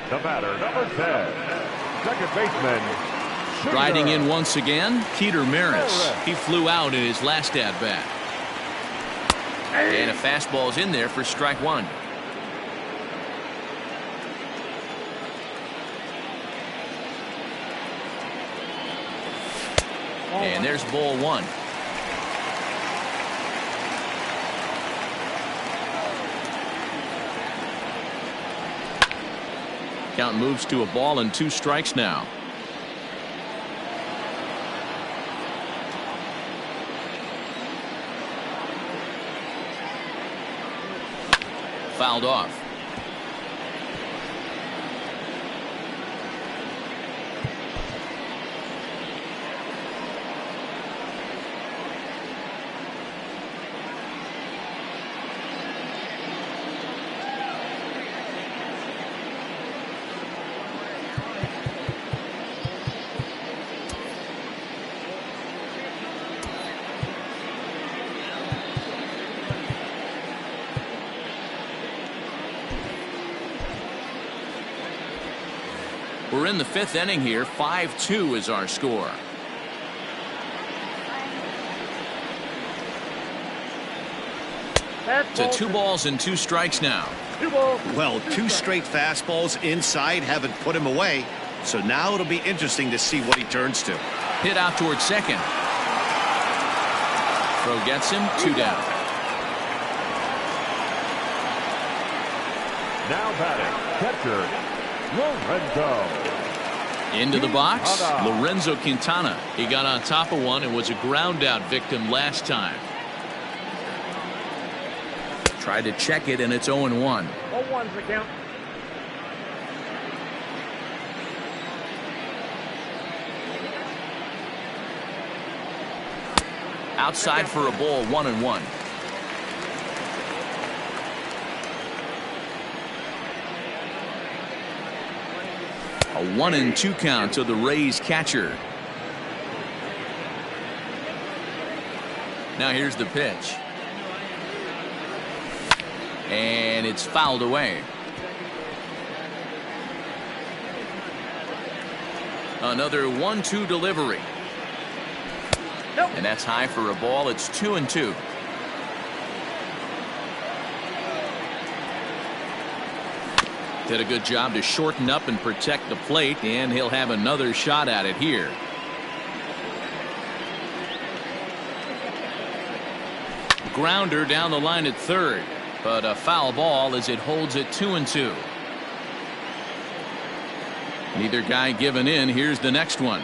The batter, number 10. Second baseman. Riding in once again, Peter Maris. He flew out in his last at-bat. And a fastball's in there for strike 1. And there's ball 1. Count moves to a ball and 2 strikes now. Fouled off. We're in the 5th inning here. 5-2 is our score. To 2 balls and 2 strikes now. 2 balls. Well, 2 straight fastballs inside haven't put him away. So now it'll be interesting to see what he turns to. Hit out towards second. Throw gets him. 2 down. Now batting, catcher, Lorenzo. Into the box, Quintana. Lorenzo Quintana. He got on top of one and was a ground out victim last time. Tried to check it, and it's 0-1. 0-1's the count. Outside for a ball, 1-1. A 1-2 count to the Rays catcher. Now here's the pitch. And it's fouled away. Another 1-2 delivery. Nope. And that's high for a ball. It's 2-2. Did a good job to shorten up and protect the plate, and he'll have another shot at it here. Grounder down the line at third, but a foul ball as it holds it 2-2. Neither guy giving in. Here's the next one.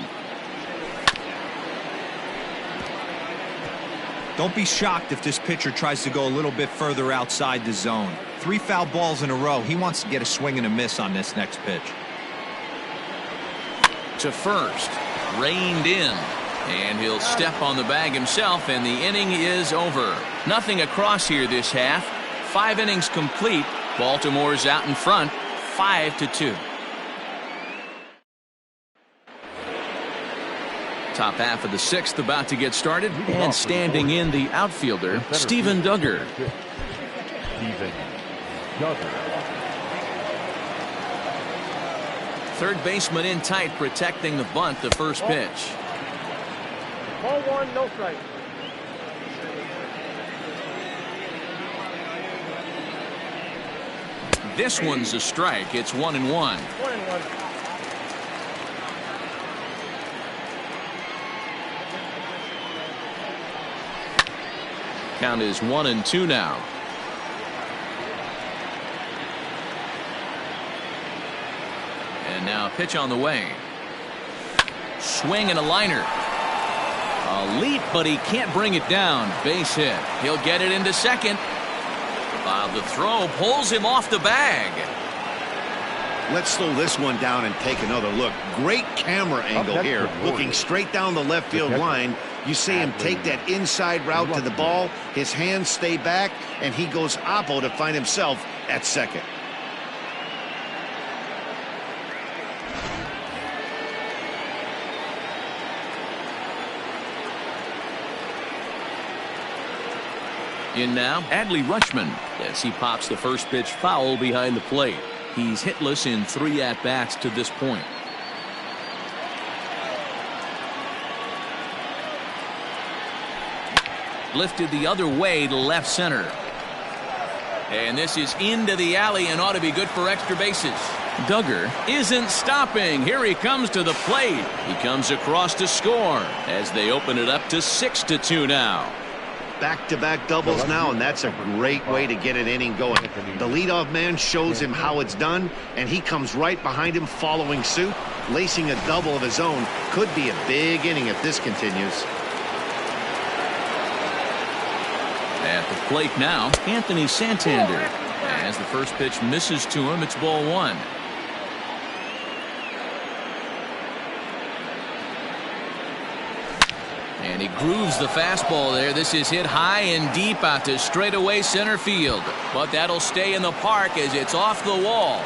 Don't be shocked if this pitcher tries to go a little bit further outside the zone. 3 foul balls in a row. He wants to get a swing and a miss on this next pitch. To first, reined in, and he'll step on the bag himself, and the inning is over. Nothing across here this half. 5 innings complete. Baltimore's out in front, 5-2. Top half of the 6th about to get started, and standing in the outfielder, Steven Duggar. Steven Duggar. Third baseman in tight, protecting the bunt. The first pitch. Ball 1, no strike. This one's a strike. It's 1-1. 1-1. Count is 1-2 now. And now a pitch on the way. Swing and a liner. A leap, but he can't bring it down. Base hit. He'll get it into second. While the throw pulls him off the bag. Let's slow this one down and take another look. Great camera angle here, looking straight down the left field line. You see him take that inside route to the ball. His hands stay back, and he goes oppo to find himself at second. In now, Adley Rutschman, as he pops the first pitch foul behind the plate. He's hitless in 3 at-bats to this point. Lifted the other way to left center. And this is into the alley and ought to be good for extra bases. Duggar isn't stopping. Here he comes to the plate. He comes across to score as they open it up to 6-2 now. Back-to-back doubles now, and that's a great way to get an inning going. The leadoff man shows him how it's done, and he comes right behind him following suit. Lacing a double of his own could be a big inning if this continues. At the plate now, Anthony Santander. As the first pitch misses to him, it's ball one. And he grooves the fastball there. This is hit high and deep out to straightaway center field. But that'll stay in the park as it's off the wall.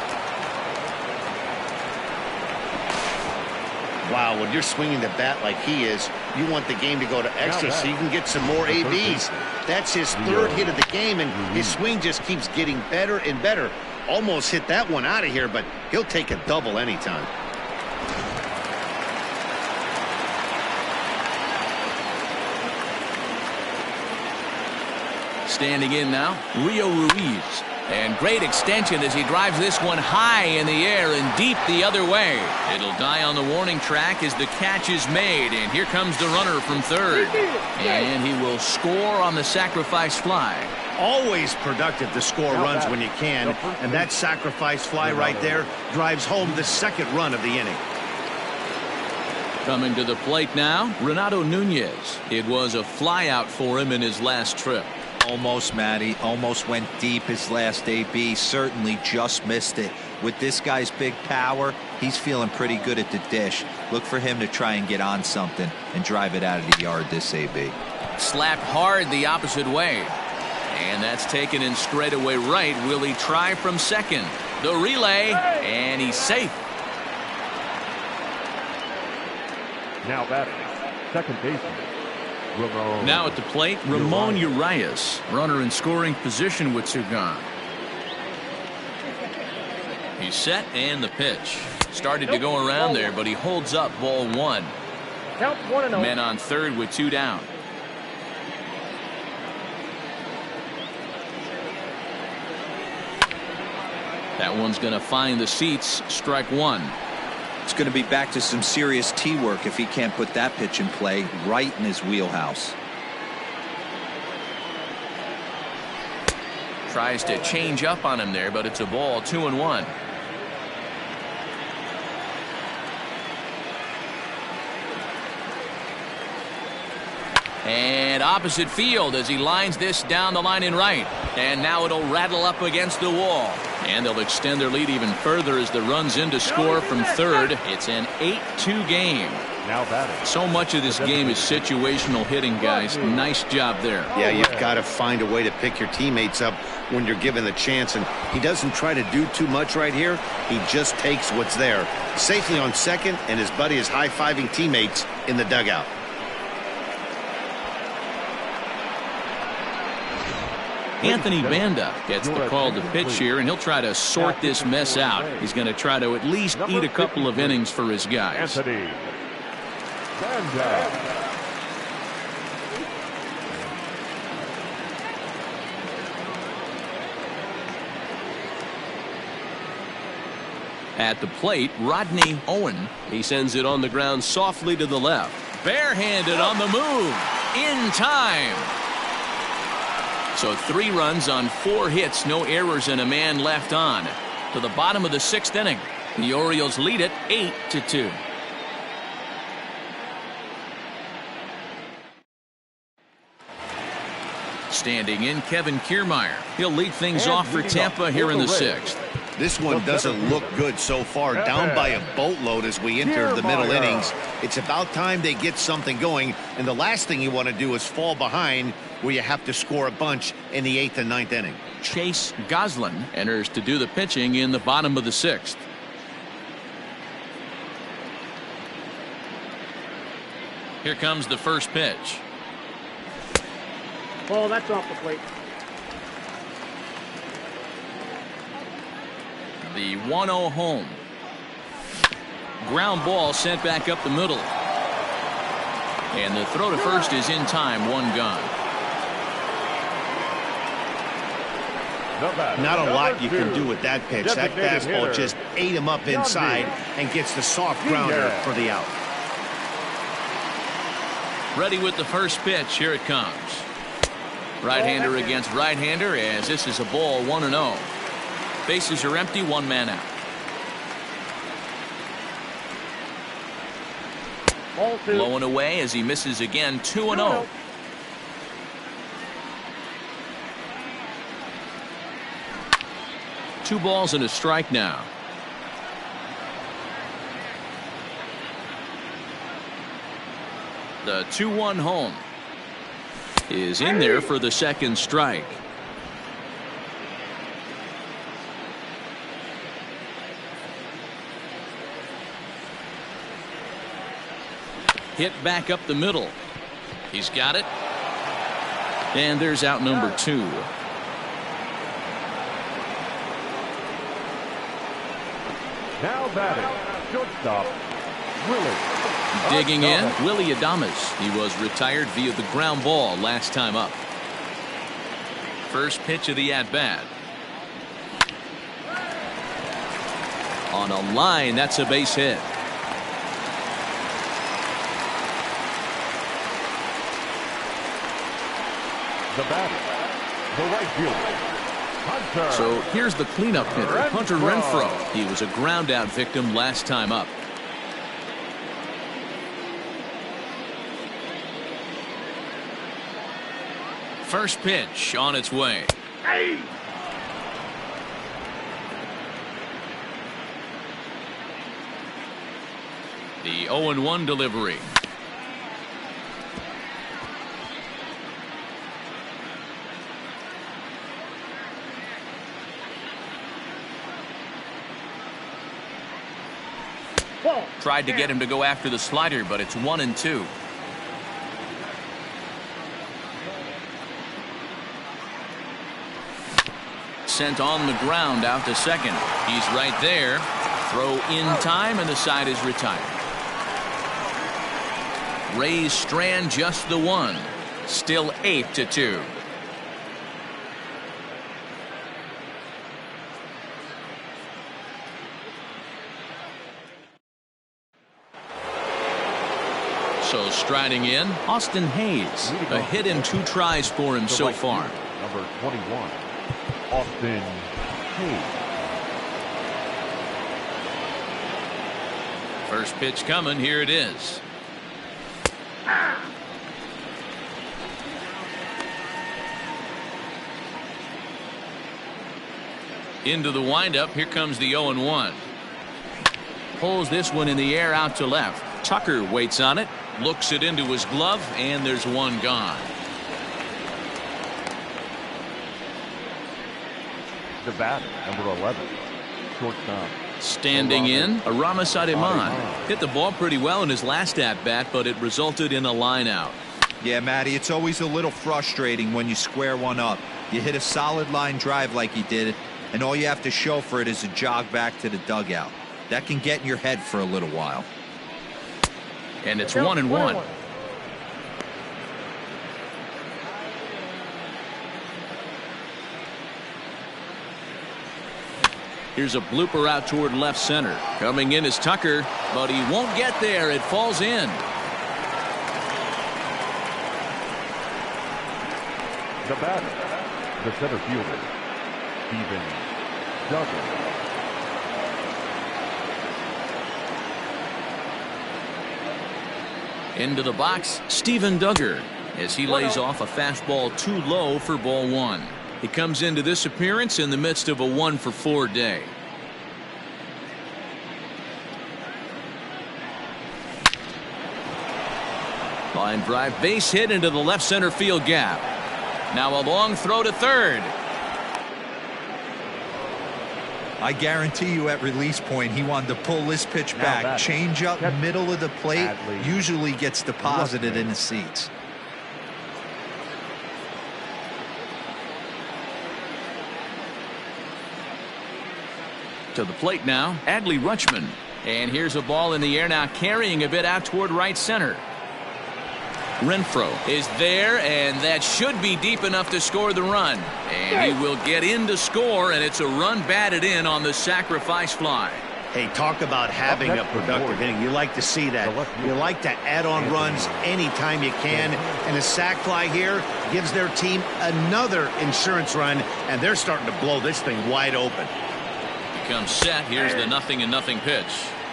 Wow, when you're swinging the bat like he is, you want the game to go to extra so you can get some more ABs. That's his third hit of the game, and his swing just keeps getting better and better. Almost hit that one out of here, but he'll take a double anytime. Standing in now, Rio Ruiz. And great extension as he drives this one high in the air and deep the other way. It'll die on the warning track as the catch is made. And here comes the runner from third. And he will score on the sacrifice fly. Always productive to score runs when you can. And that sacrifice fly right there drives home the second run of the inning. Coming to the plate now, Renato Nunez. It was a fly out for him in his last trip. Almost, Matty. Almost went deep his last AB. Certainly just missed it. With this guy's big power, he's feeling pretty good at the dish. Look for him to try and get on something and drive it out of the yard this AB. Slapped hard the opposite way. And that's taken in straightaway right. Will he try from second? The relay, and he's safe. Now batting, second baseman, Ramon. Now at the plate, Ramon Urias. Runner in scoring position with two gone. He's set and the pitch. Started to go around there, but he holds up ball one. Count 1-0. Men on third with two down. That one's going to find the seats. Strike one. It's going to be back to some serious tee work if he can't put that pitch in play right in his wheelhouse. Tries to change up on him there, but it's a ball. 2-1. And opposite field as he lines this down the line in right. And now it'll rattle up against the wall. And they'll extend their lead even further as the runs in to score from third. It's an 8-2 game. Now batting. So much of this game is situational hitting, guys. Nice job there. Yeah, you've got to find a way to pick your teammates up when you're given the chance. And he doesn't try to do too much right here. He just takes what's there. Safely on second, and his buddy is high-fiving teammates in the dugout. Anthony Banda gets the call to pitch here, and he'll try to sort this mess out. He's going to try to at least eat a couple of innings for his guys. Anthony Banda. At the plate, Rodney Owen. He sends it on the ground softly to the left. Barehanded on the move. In time. So 3 runs on 4 hits, no errors, and a man left on. To the bottom of the 6th inning. The Orioles lead it 8-2. Standing in, Kevin Kiermaier. He'll lead things off for Tampa here in the 6th. This one doesn't look good so far. Down by a boatload as we enter the middle innings. It's about time they get something going. And the last thing you want to do is fall behind where you have to score a bunch in the 8th and 9th inning. Chase Goslin enters to do the pitching in the bottom of the 6th. Here comes the first pitch. Ball, that's off the plate. The 1-0 home. Ground ball sent back up the middle. And the throw to first is in time. 1 gone. Not a lot you can do with that pitch. That fastball just ate him up inside and gets the soft grounder for the out. Ready with the first pitch. Here it comes. Right-hander against right-hander as this is a ball. 1-0. Bases are empty. 1 man out. Blowing away as he misses again. 2-0. 2 balls and a strike now. The 2-1 home is in there for the second strike. Hit back up the middle. He's got it. And there's out number 2. Now batting, shortstop, Willie. Digging in, Willie Adames. He was retired via the ground ball last time up. First pitch of the at-bat. On a line, that's a base hit. The batter, the right fielder, Hunter. So here's the cleanup hitter, Hunter Renfroe. He was a ground out victim last time up. First pitch on its way. Hey. The 0-1 delivery. Tried to get him to go after the slider, but it's 1-2. Sent on the ground out to second. He's right there. Throw in time, and the side is retired. Rays strand just the one. Still 8-2. So striding in, Austin Hayes. A hit in 2 tries for him so far. Number 21, Austin Hayes. First pitch coming. Here it is. Into the windup. Here comes the 0-1. Pulls this one in the air out to left. Tucker waits on it. Looks it into his glove, and there's one gone. The batter, number 11, shortstop. Standing in, Aramis Ademan hit the ball pretty well in his last at-bat, but it resulted in a line out. Yeah, Matty, it's always a little frustrating when you square one up. You hit a solid line drive like he did, and all you have to show for it is a jog back to the dugout. That can get in your head for a little while. And it's 1-1. Here's a blooper out toward left center. Coming in is Tucker, but he won't get there. It falls in. The batter, the center fielder, Steven Duggan. Into the box, Steven Duggar, as he lays off a fastball too low for ball 1. He comes into this appearance in the midst of a 1-for-4 day. Line drive, base hit into the left center field gap. Now a long throw to third. I guarantee you at release point he wanted to pull this pitch back. Change up middle of the plate usually gets deposited in the seats. To the plate now, Adley Rutschman. And here's a ball in the air now, carrying a bit out toward right center. Renfroe is there, and that should be deep enough to score the run. And he will get in to score, and it's a run batted in on the sacrifice fly. Hey, talk about having a productive inning. You like to see that. You like to add on runs anytime you can. And a sac fly here gives their team another insurance run, and they're starting to blow this thing wide open. Comes set. Here's the 0-0 pitch.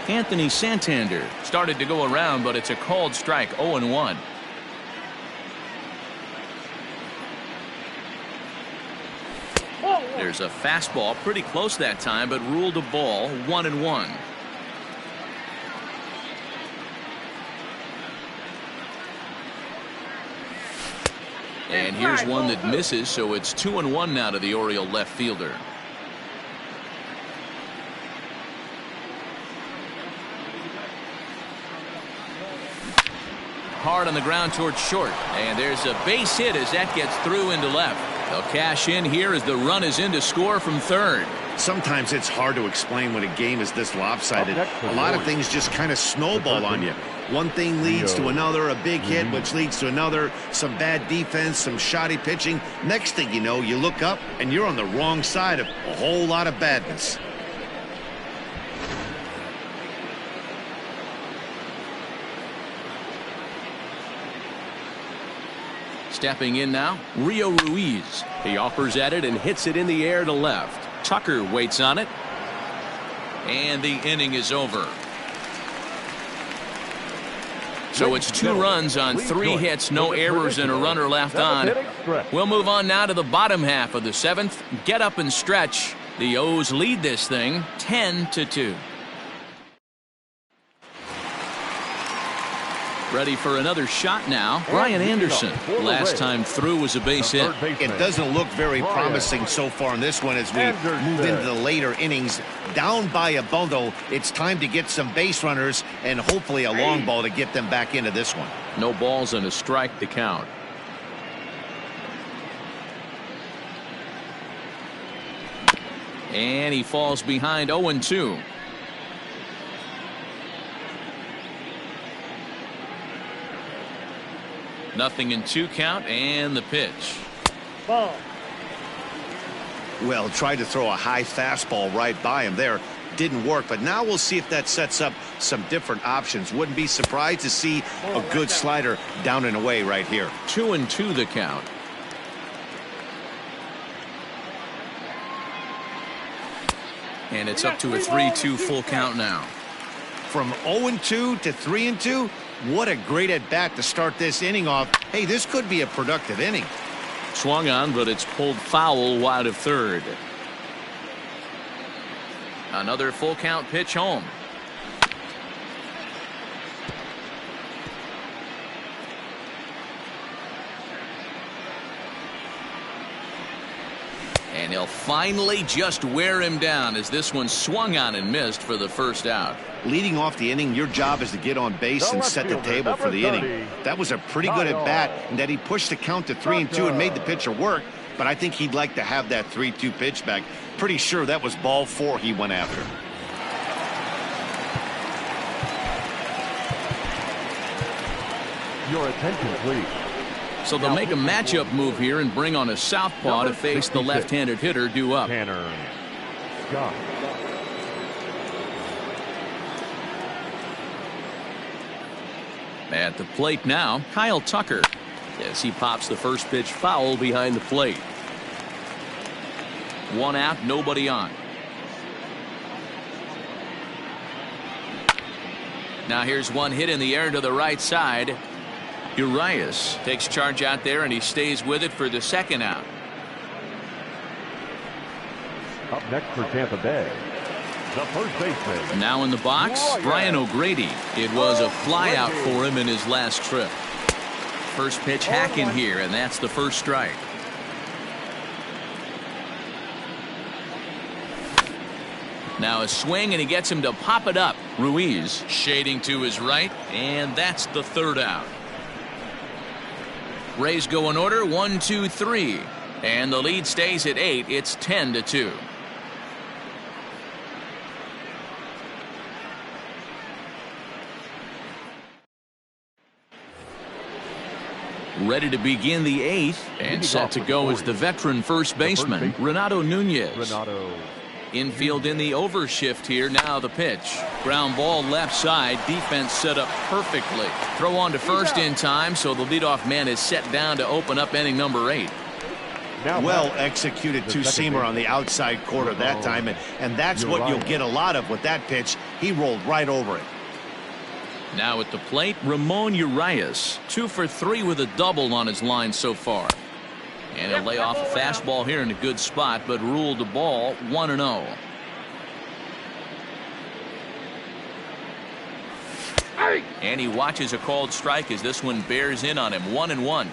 Anthony Santander started to go around, but it's a called strike. 0-1. There's a fastball pretty close that time, but ruled a ball. 1-1. And here's one that misses, so it's 2-1 now to the Oriole left fielder. Hard on the ground towards short, and there's a base hit as that gets through into left. They'll cash in here as the run is in to score from third. Sometimes it's hard to explain when a game is this lopsided. A lot of things just kind of snowball on you. One thing leads to another, a big hit, which leads to another, some bad defense, some shoddy pitching. Next thing you know, you look up and you're on the wrong side of a whole lot of badness. Stepping in now, Rio Ruiz. He offers at it and hits it in the air to left. Tucker waits on it. And the inning is over. So it's 2 runs on 3 hits, no errors, and a runner left on. We'll move on now to the bottom half of the 7th. Get up and stretch. The O's lead this thing 10-2. Ready for another shot now. Brian Anderson. Last time through was a base hit. It doesn't look very promising so far in this one as we move into the later innings. Down by a bundle, it's time to get some base runners and hopefully a long ball to get them back into this one. No balls and a strike to count. And he falls behind 0-2. Nothing in 2 count, and the pitch. Ball. Well, tried to throw a high fastball right by him there. Didn't work, but now we'll see if that sets up some different options. Wouldn't be surprised to see a good slider down and away right here. 2-2 the count. And it's up to a 3-2 full count now. From 0-2 to 3-2, what a great at-bat to start this inning off. Hey, this could be a productive inning. Swung on, but it's pulled foul wide of third. Another full count pitch home. And he'll finally just wear him down as this one swung on and missed for the first out. Leading off the inning, your job is to get on base and set the table for the inning. That was a pretty good at bat, and that he pushed the count to 3-2 and made the pitcher work. But I think he'd like to have that 3-2 pitch back. Pretty sure that was ball 4 he went after. Your attention, please. So they'll make a matchup move here and bring on a southpaw to face the left-handed hitter due up. Tanner Scott. At the plate now, Kyle Tucker, as he pops the first pitch foul behind the plate. 1 out, nobody on. Now here's one hit in the air to the right side. Urias takes charge out there, and he stays with it for the 2nd out. Up next for Tampa Bay, the first baseman. Now in the box, Brian O'Grady. It was a flyout for him in his last trip. First pitch hacking here, and that's the first strike. Now a swing, and he gets him to pop it up. Ruiz shading to his right, and that's the 3rd out. Rays go in order 1, 2, 3, and the lead stays at 8. It's 10-2. Ready to begin the 8th, and set to go is the veteran first baseman Renato Nunez. Infield in the overshift here. Now the pitch. Ground ball left side. Defense set up perfectly. Throw on to first in time, so the leadoff man is set down to open up inning number 8. Well executed two-seamer on the outside quarter that time, and that's what you'll get a lot of with that pitch. He rolled right over it. Now at the plate, Ramon Urias, 2 for 3 with a double on his line so far. And he'll lay off a fastball here in a good spot, but ruled the ball 1-0. And he watches a called strike as this one bears in on him. 1-1.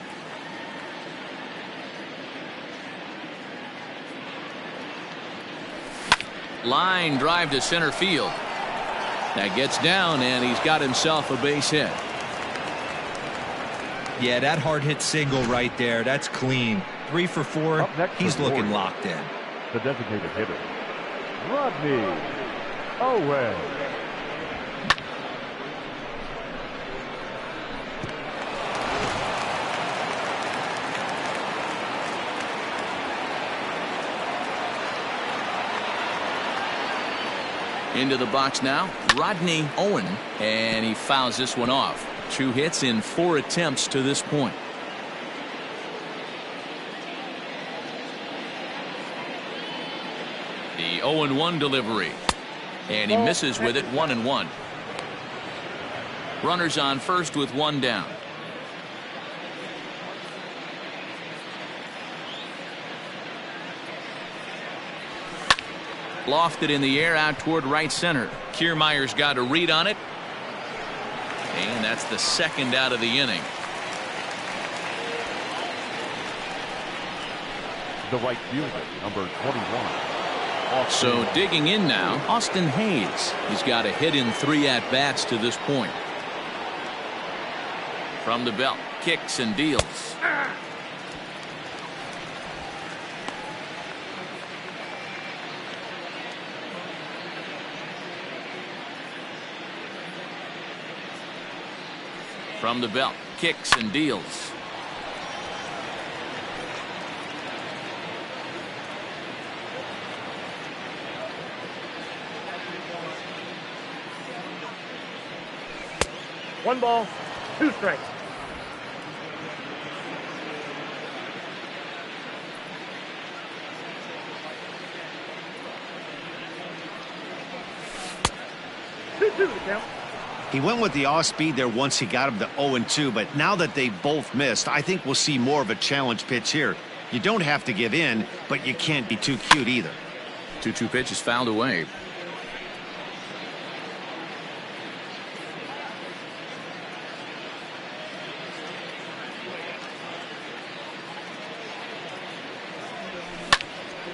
Line drive to center field. That gets down, and he's got himself a base hit. Yeah, that hard hit single right there. That's clean. 3 for 4. He's looking locked in. The designated hitter, Rodney Owen. Into the box now, Rodney Owen, and he fouls this one off. 2 hits in 4 attempts to this point. The 0-1 delivery, and he misses with it. 1-1. Runners on first with 1 down. Lofted in the air out toward right center. Kiermaier's got a read on it. And that's the second out of the inning. The right fielder, number 21. So digging in now, Austin Hayes. He's got a hit in 3 at-bats to this point. From the belt, kicks and deals. From the belt, kicks and deals. One ball, 2 strikes. Two the count. He went with the off speed there once he got him to 0-2, but now that they both missed, I think we'll see more of a challenge pitch here. You don't have to give in, but you can't be too cute either. 2-2 pitch is fouled away.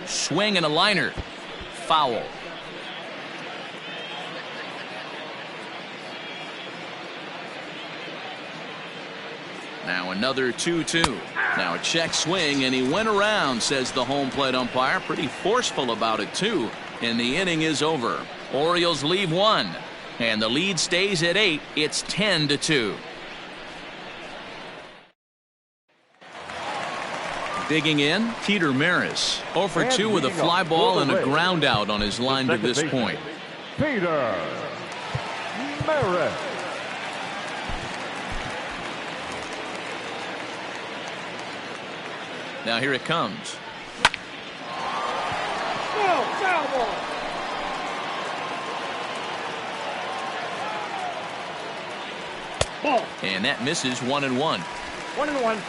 Swing and a liner. Foul. Now another 2-2. Now a check swing, and he went around, says the home plate umpire. Pretty forceful about it, too. And the inning is over. Orioles leave 1. And the lead stays at 8. It's 10-2. Digging in, Peter Maris. 0 for 2 with a fly ball and a ground out on his line to this point. Peter Maris. Now here it comes. No, foul ball. Ball. And that misses. 1-1. 1-1.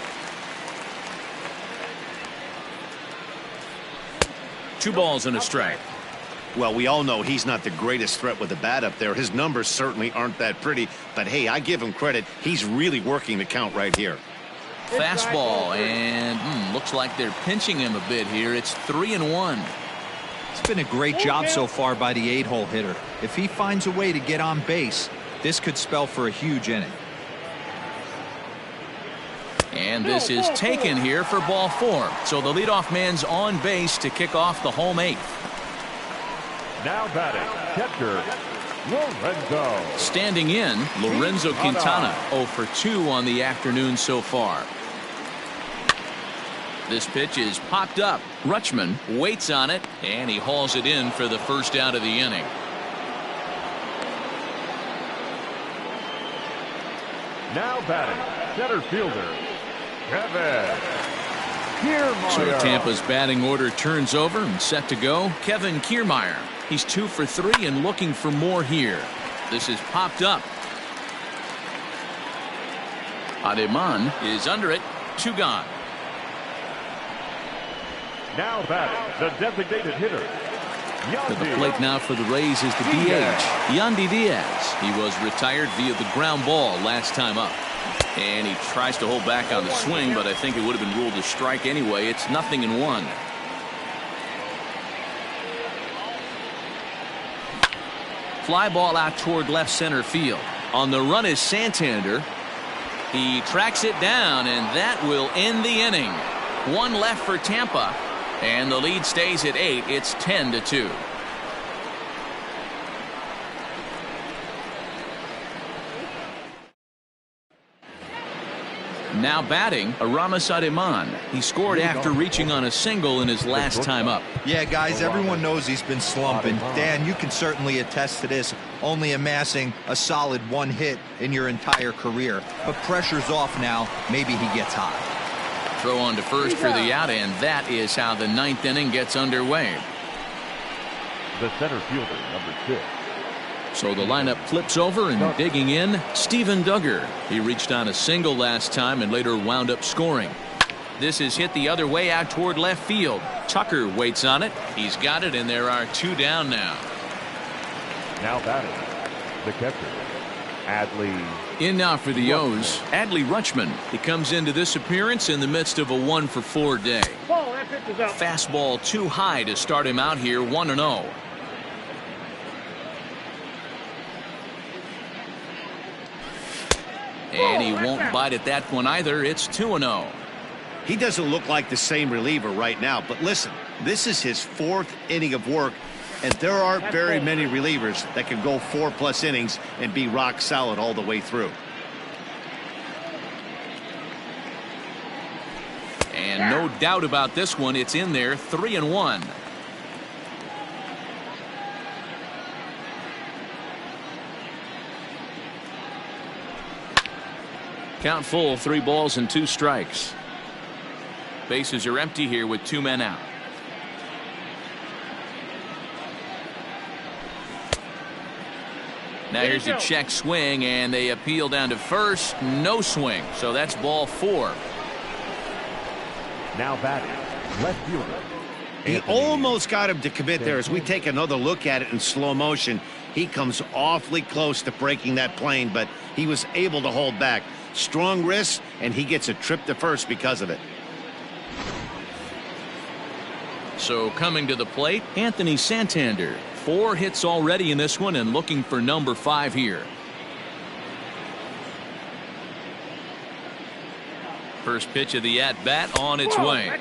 2 balls and a strike. Well, we all know he's not the greatest threat with the bat up there. His numbers certainly aren't that pretty, but hey, I give him credit. He's really working the count right here. Fastball, and looks like they're pinching him a bit here. It's 3-1. It's been a great job so far by the 8-hole hitter. If he finds a way to get on base, this could spell for a huge inning. And this is taken here for ball 4. So the leadoff man's on base to kick off the home 8th. Now batting, catcher Lorenzo. Standing in, Lorenzo Quintana. 0 for 2 on the afternoon so far. This pitch is popped up. Rutschman waits on it, and he hauls it in for the first out of the inning. Now batting, center fielder Kevin Kiermaier. So Tampa's batting order turns over and set to go. Kevin Kiermaier. He's 2 for 3 and looking for more here. This is popped up. Ademan is under it. 2 gone. Now batting, the designated hitter. To the plate now for the Rays is the DH, Yandy Diaz. He was retired via the ground ball last time up. And he tries to hold back on the swing, but I think it would have been ruled a strike anyway. It's 0-1. Fly ball out toward left center field. On the run is Santander. He tracks it down, and that will end the inning. One left for Tampa, and the lead stays at 8. It's 10-2. Now batting, Aramis Ademan. He scored after reaching on a single in his last time up. Yeah, guys, everyone knows he's been slumping. Dan, you can certainly attest to this, only amassing a solid 1 hit in your entire career. But pressure's off now. Maybe he gets hot. Throw on to first for the out, and that is how the 9th inning gets underway. The center fielder, number 6. So the lineup flips over, and digging in, Steven Duggar. He reached on a single last time and later wound up scoring. This is hit the other way out toward left field. Tucker waits on it. He's got it, and there are 2 down now. Now batting, the catcher, Adley. In now for the O's, Adley Rutschman. He comes into this appearance in the midst of a 1-for-4 day. Ball, that pitch is up. Fastball too high to start him out here, 1-0. And he won't bite at that one either. It's 2-0. He doesn't look like the same reliever right now, but listen, this is his 4th inning of work, and there aren't very many relievers that can go 4+ innings and be rock solid all the way through. And no doubt about this one, it's in there, 3-1. Count full, 3 balls and 2 strikes. Bases are empty here with 2 men out. Now here's a check swing, and they appeal down to first. No swing, so that's ball 4. Now batting, left fielder. He almost got him to commit there. As we take another look at it in slow motion, he comes awfully close to breaking that plane, but he was able to hold back. Strong wrist, and he gets a trip to first because of it. So coming to the plate, Anthony Santander. 4 hits already in this one and looking for number 5 here. First pitch of the at-bat on its way.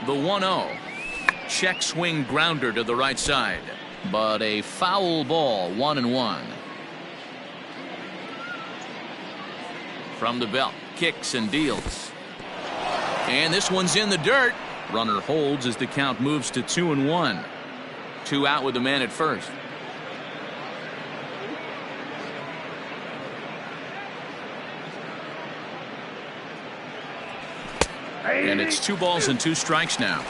The 1-0. Check swing grounder to the right side. But a foul ball, 1-1. From the belt, kicks and deals. And this one's in the dirt. Runner holds as the count moves to 2-1. 2 out with the man at first. And it's 2 balls and 2 strikes now.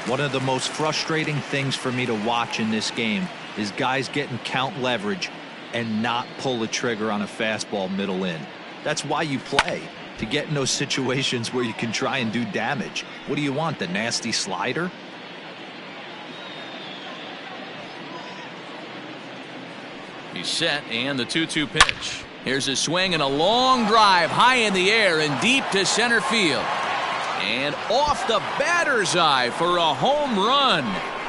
One of the most frustrating things for me to watch in this game is guys getting count leverage and not pull the trigger on a fastball middle in. That's why you play, to get in those situations where you can try and do damage. What do you want, the nasty slider? He's set, and the 2-2 pitch. Here's a swing and a long drive high in the air and deep to center field. And off the batter's eye for a home run.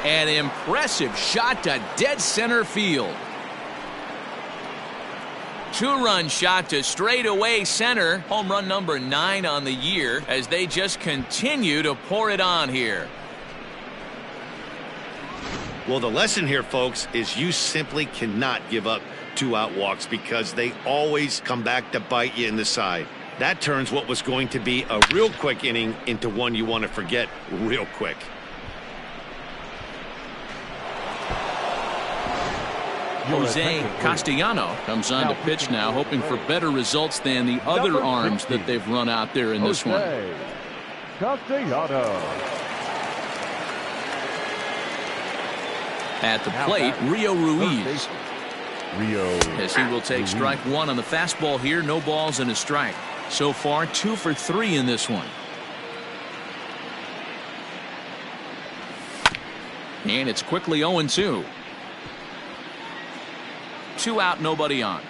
An impressive shot to dead center field. 2-run shot to straightaway center. Home run number 9 on the year as they just continue to pour it on here. Well, the lesson here, folks, is you simply cannot give up 2-out walks because they always come back to bite you in the side. That turns what was going to be a real quick inning into one you want to forget real quick. Jose Castellano comes on to pitch now, hoping for better results than the other arms that they've run out there in this one. Castellano. At the plate, Rio Ruiz. As he will take strike one on the fastball here. No balls and a strike. So far 2 for 3 in this one. And it's quickly 0-2. 2 out, nobody on.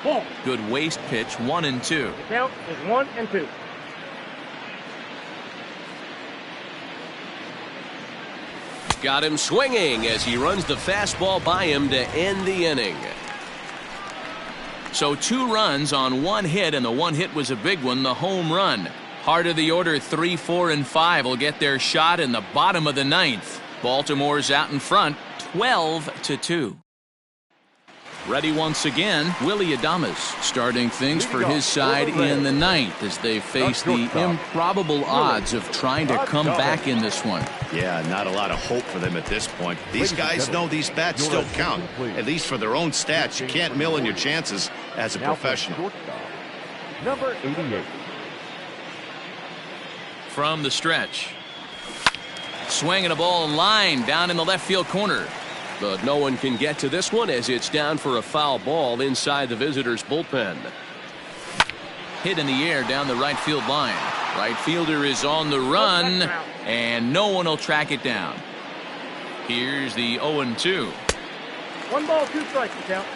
Ball. Good waste pitch, 1-2. Count is 1-2. Got him swinging as he runs the fastball by him to end the inning. So 2 runs on 1 hit, and the 1 hit was a big one, the home run. Heart of the order 3, 4, and 5 will get their shot in the bottom of the 9th. Baltimore's out in front, 12-2. Ready once again, Willie Adames starting things for his side in the 9th as they face the improbable odds of trying to come back in this one. Yeah, not a lot of hope for them at this point. These guys know these bats still count, at least for their own stats. You can't mill in your chances as a professional. Number 88. From the stretch. Swinging a ball in line down in the left field corner. But no one can get to this one as it's down for a foul ball inside the visitors' bullpen. Hit in the air down the right field line. Right fielder is on the run, and no one will track it down. Here's the 0-2. 1 ball, 2 strikes, the count.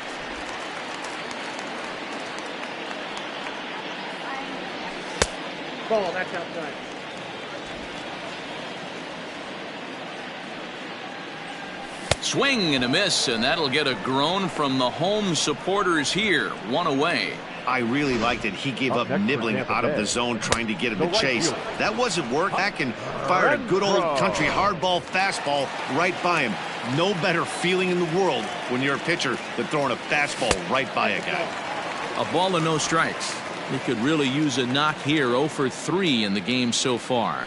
Ball, that's outside. Swing and a miss, and that'll get a groan from the home supporters here. 1 away. I really liked it. He gave up nibbling out of the zone trying to get him to chase. That wasn't work. Back and fired a good old country hardball fastball right by him. No better feeling in the world when you're a pitcher than throwing a fastball right by a guy. A ball and no strikes. He could really use a knock here. 0 for 3 in the game so far.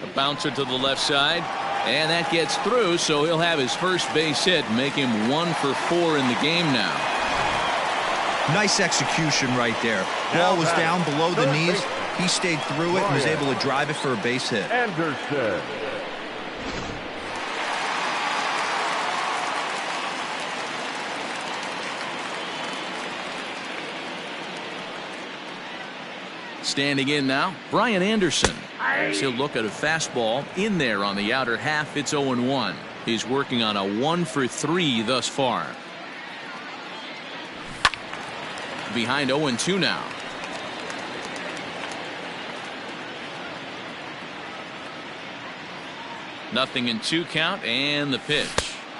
A bouncer to the left side. And that gets through, so he'll have his first base hit, make him 1 for 4 in the game now. Nice execution right there. Ball was down below the knees. He stayed through it and was able to drive it for a base hit. Anderson. Standing in now, Brian Anderson. As he'll look at a fastball in there on the outer half. It's 0-1. He's working on a 1 for 3 thus far. Behind 0-2 now. Nothing in 2 count, and the pitch.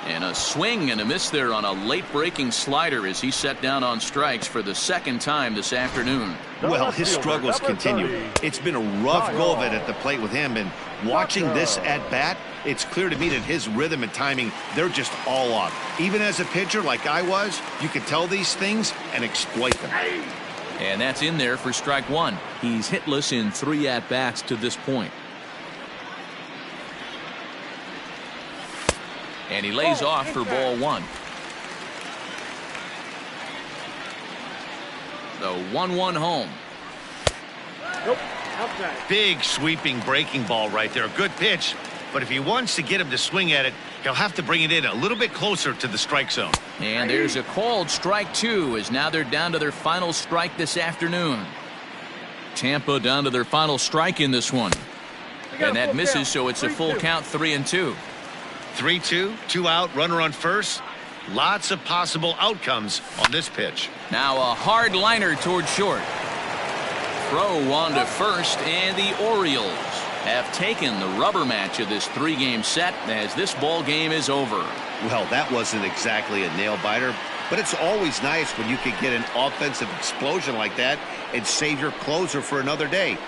And a swing and a miss there on a late breaking slider as he set down on strikes for the 2nd time this afternoon. Well, his struggles continue. It's been a rough go of it at the plate with him, and watching this at bat, it's clear to me that his rhythm and timing, they're just all off. Even as a pitcher like I was, you could tell these things and exploit them. And that's in there for strike 1. He's hitless in 3 at-bats to this point. And he lays off for ball 1. The 1-1 home. Nope, outside. Big sweeping breaking ball right there. Good pitch. But if he wants to get him to swing at it, he'll have to bring it in a little bit closer to the strike zone. And there's a called strike 2 as now they're down to their final strike this afternoon. Tampa down to their final strike in this one. And that misses, so it's a full count, 3-2. 3-2, 2 out, runner on first. Lots of possible outcomes on this pitch. Now a hard liner toward short. Throw on to first, and the Orioles have taken the rubber match of this 3-game set as this ball game is over. Well, that wasn't exactly a nail-biter, but it's always nice when you can get an offensive explosion like that and save your closer for another day.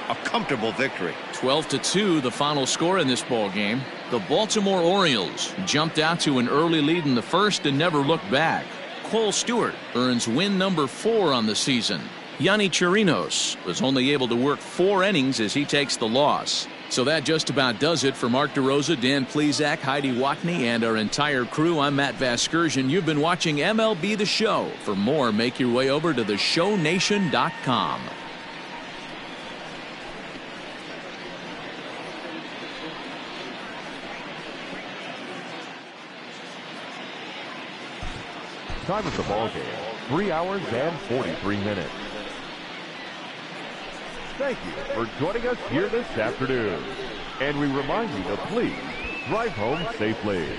A comfortable victory. 12-2 the final score in this ball game. The Baltimore Orioles jumped out to an early lead in the first and never looked back. Cole Stewart earns win number 4 on the season. Yonny Chirinos was only able to work 4 innings as he takes the loss. So that just about does it for Mark DeRosa, Dan Plesac, Heidi Watney, and our entire crew. I'm Matt Vasgersian. You've been watching MLB The Show. For more, make your way over to theshownation.com. Time of the ball game, 3 hours and 43 minutes. Thank you for joining us here this afternoon. And we remind you to please drive home safely.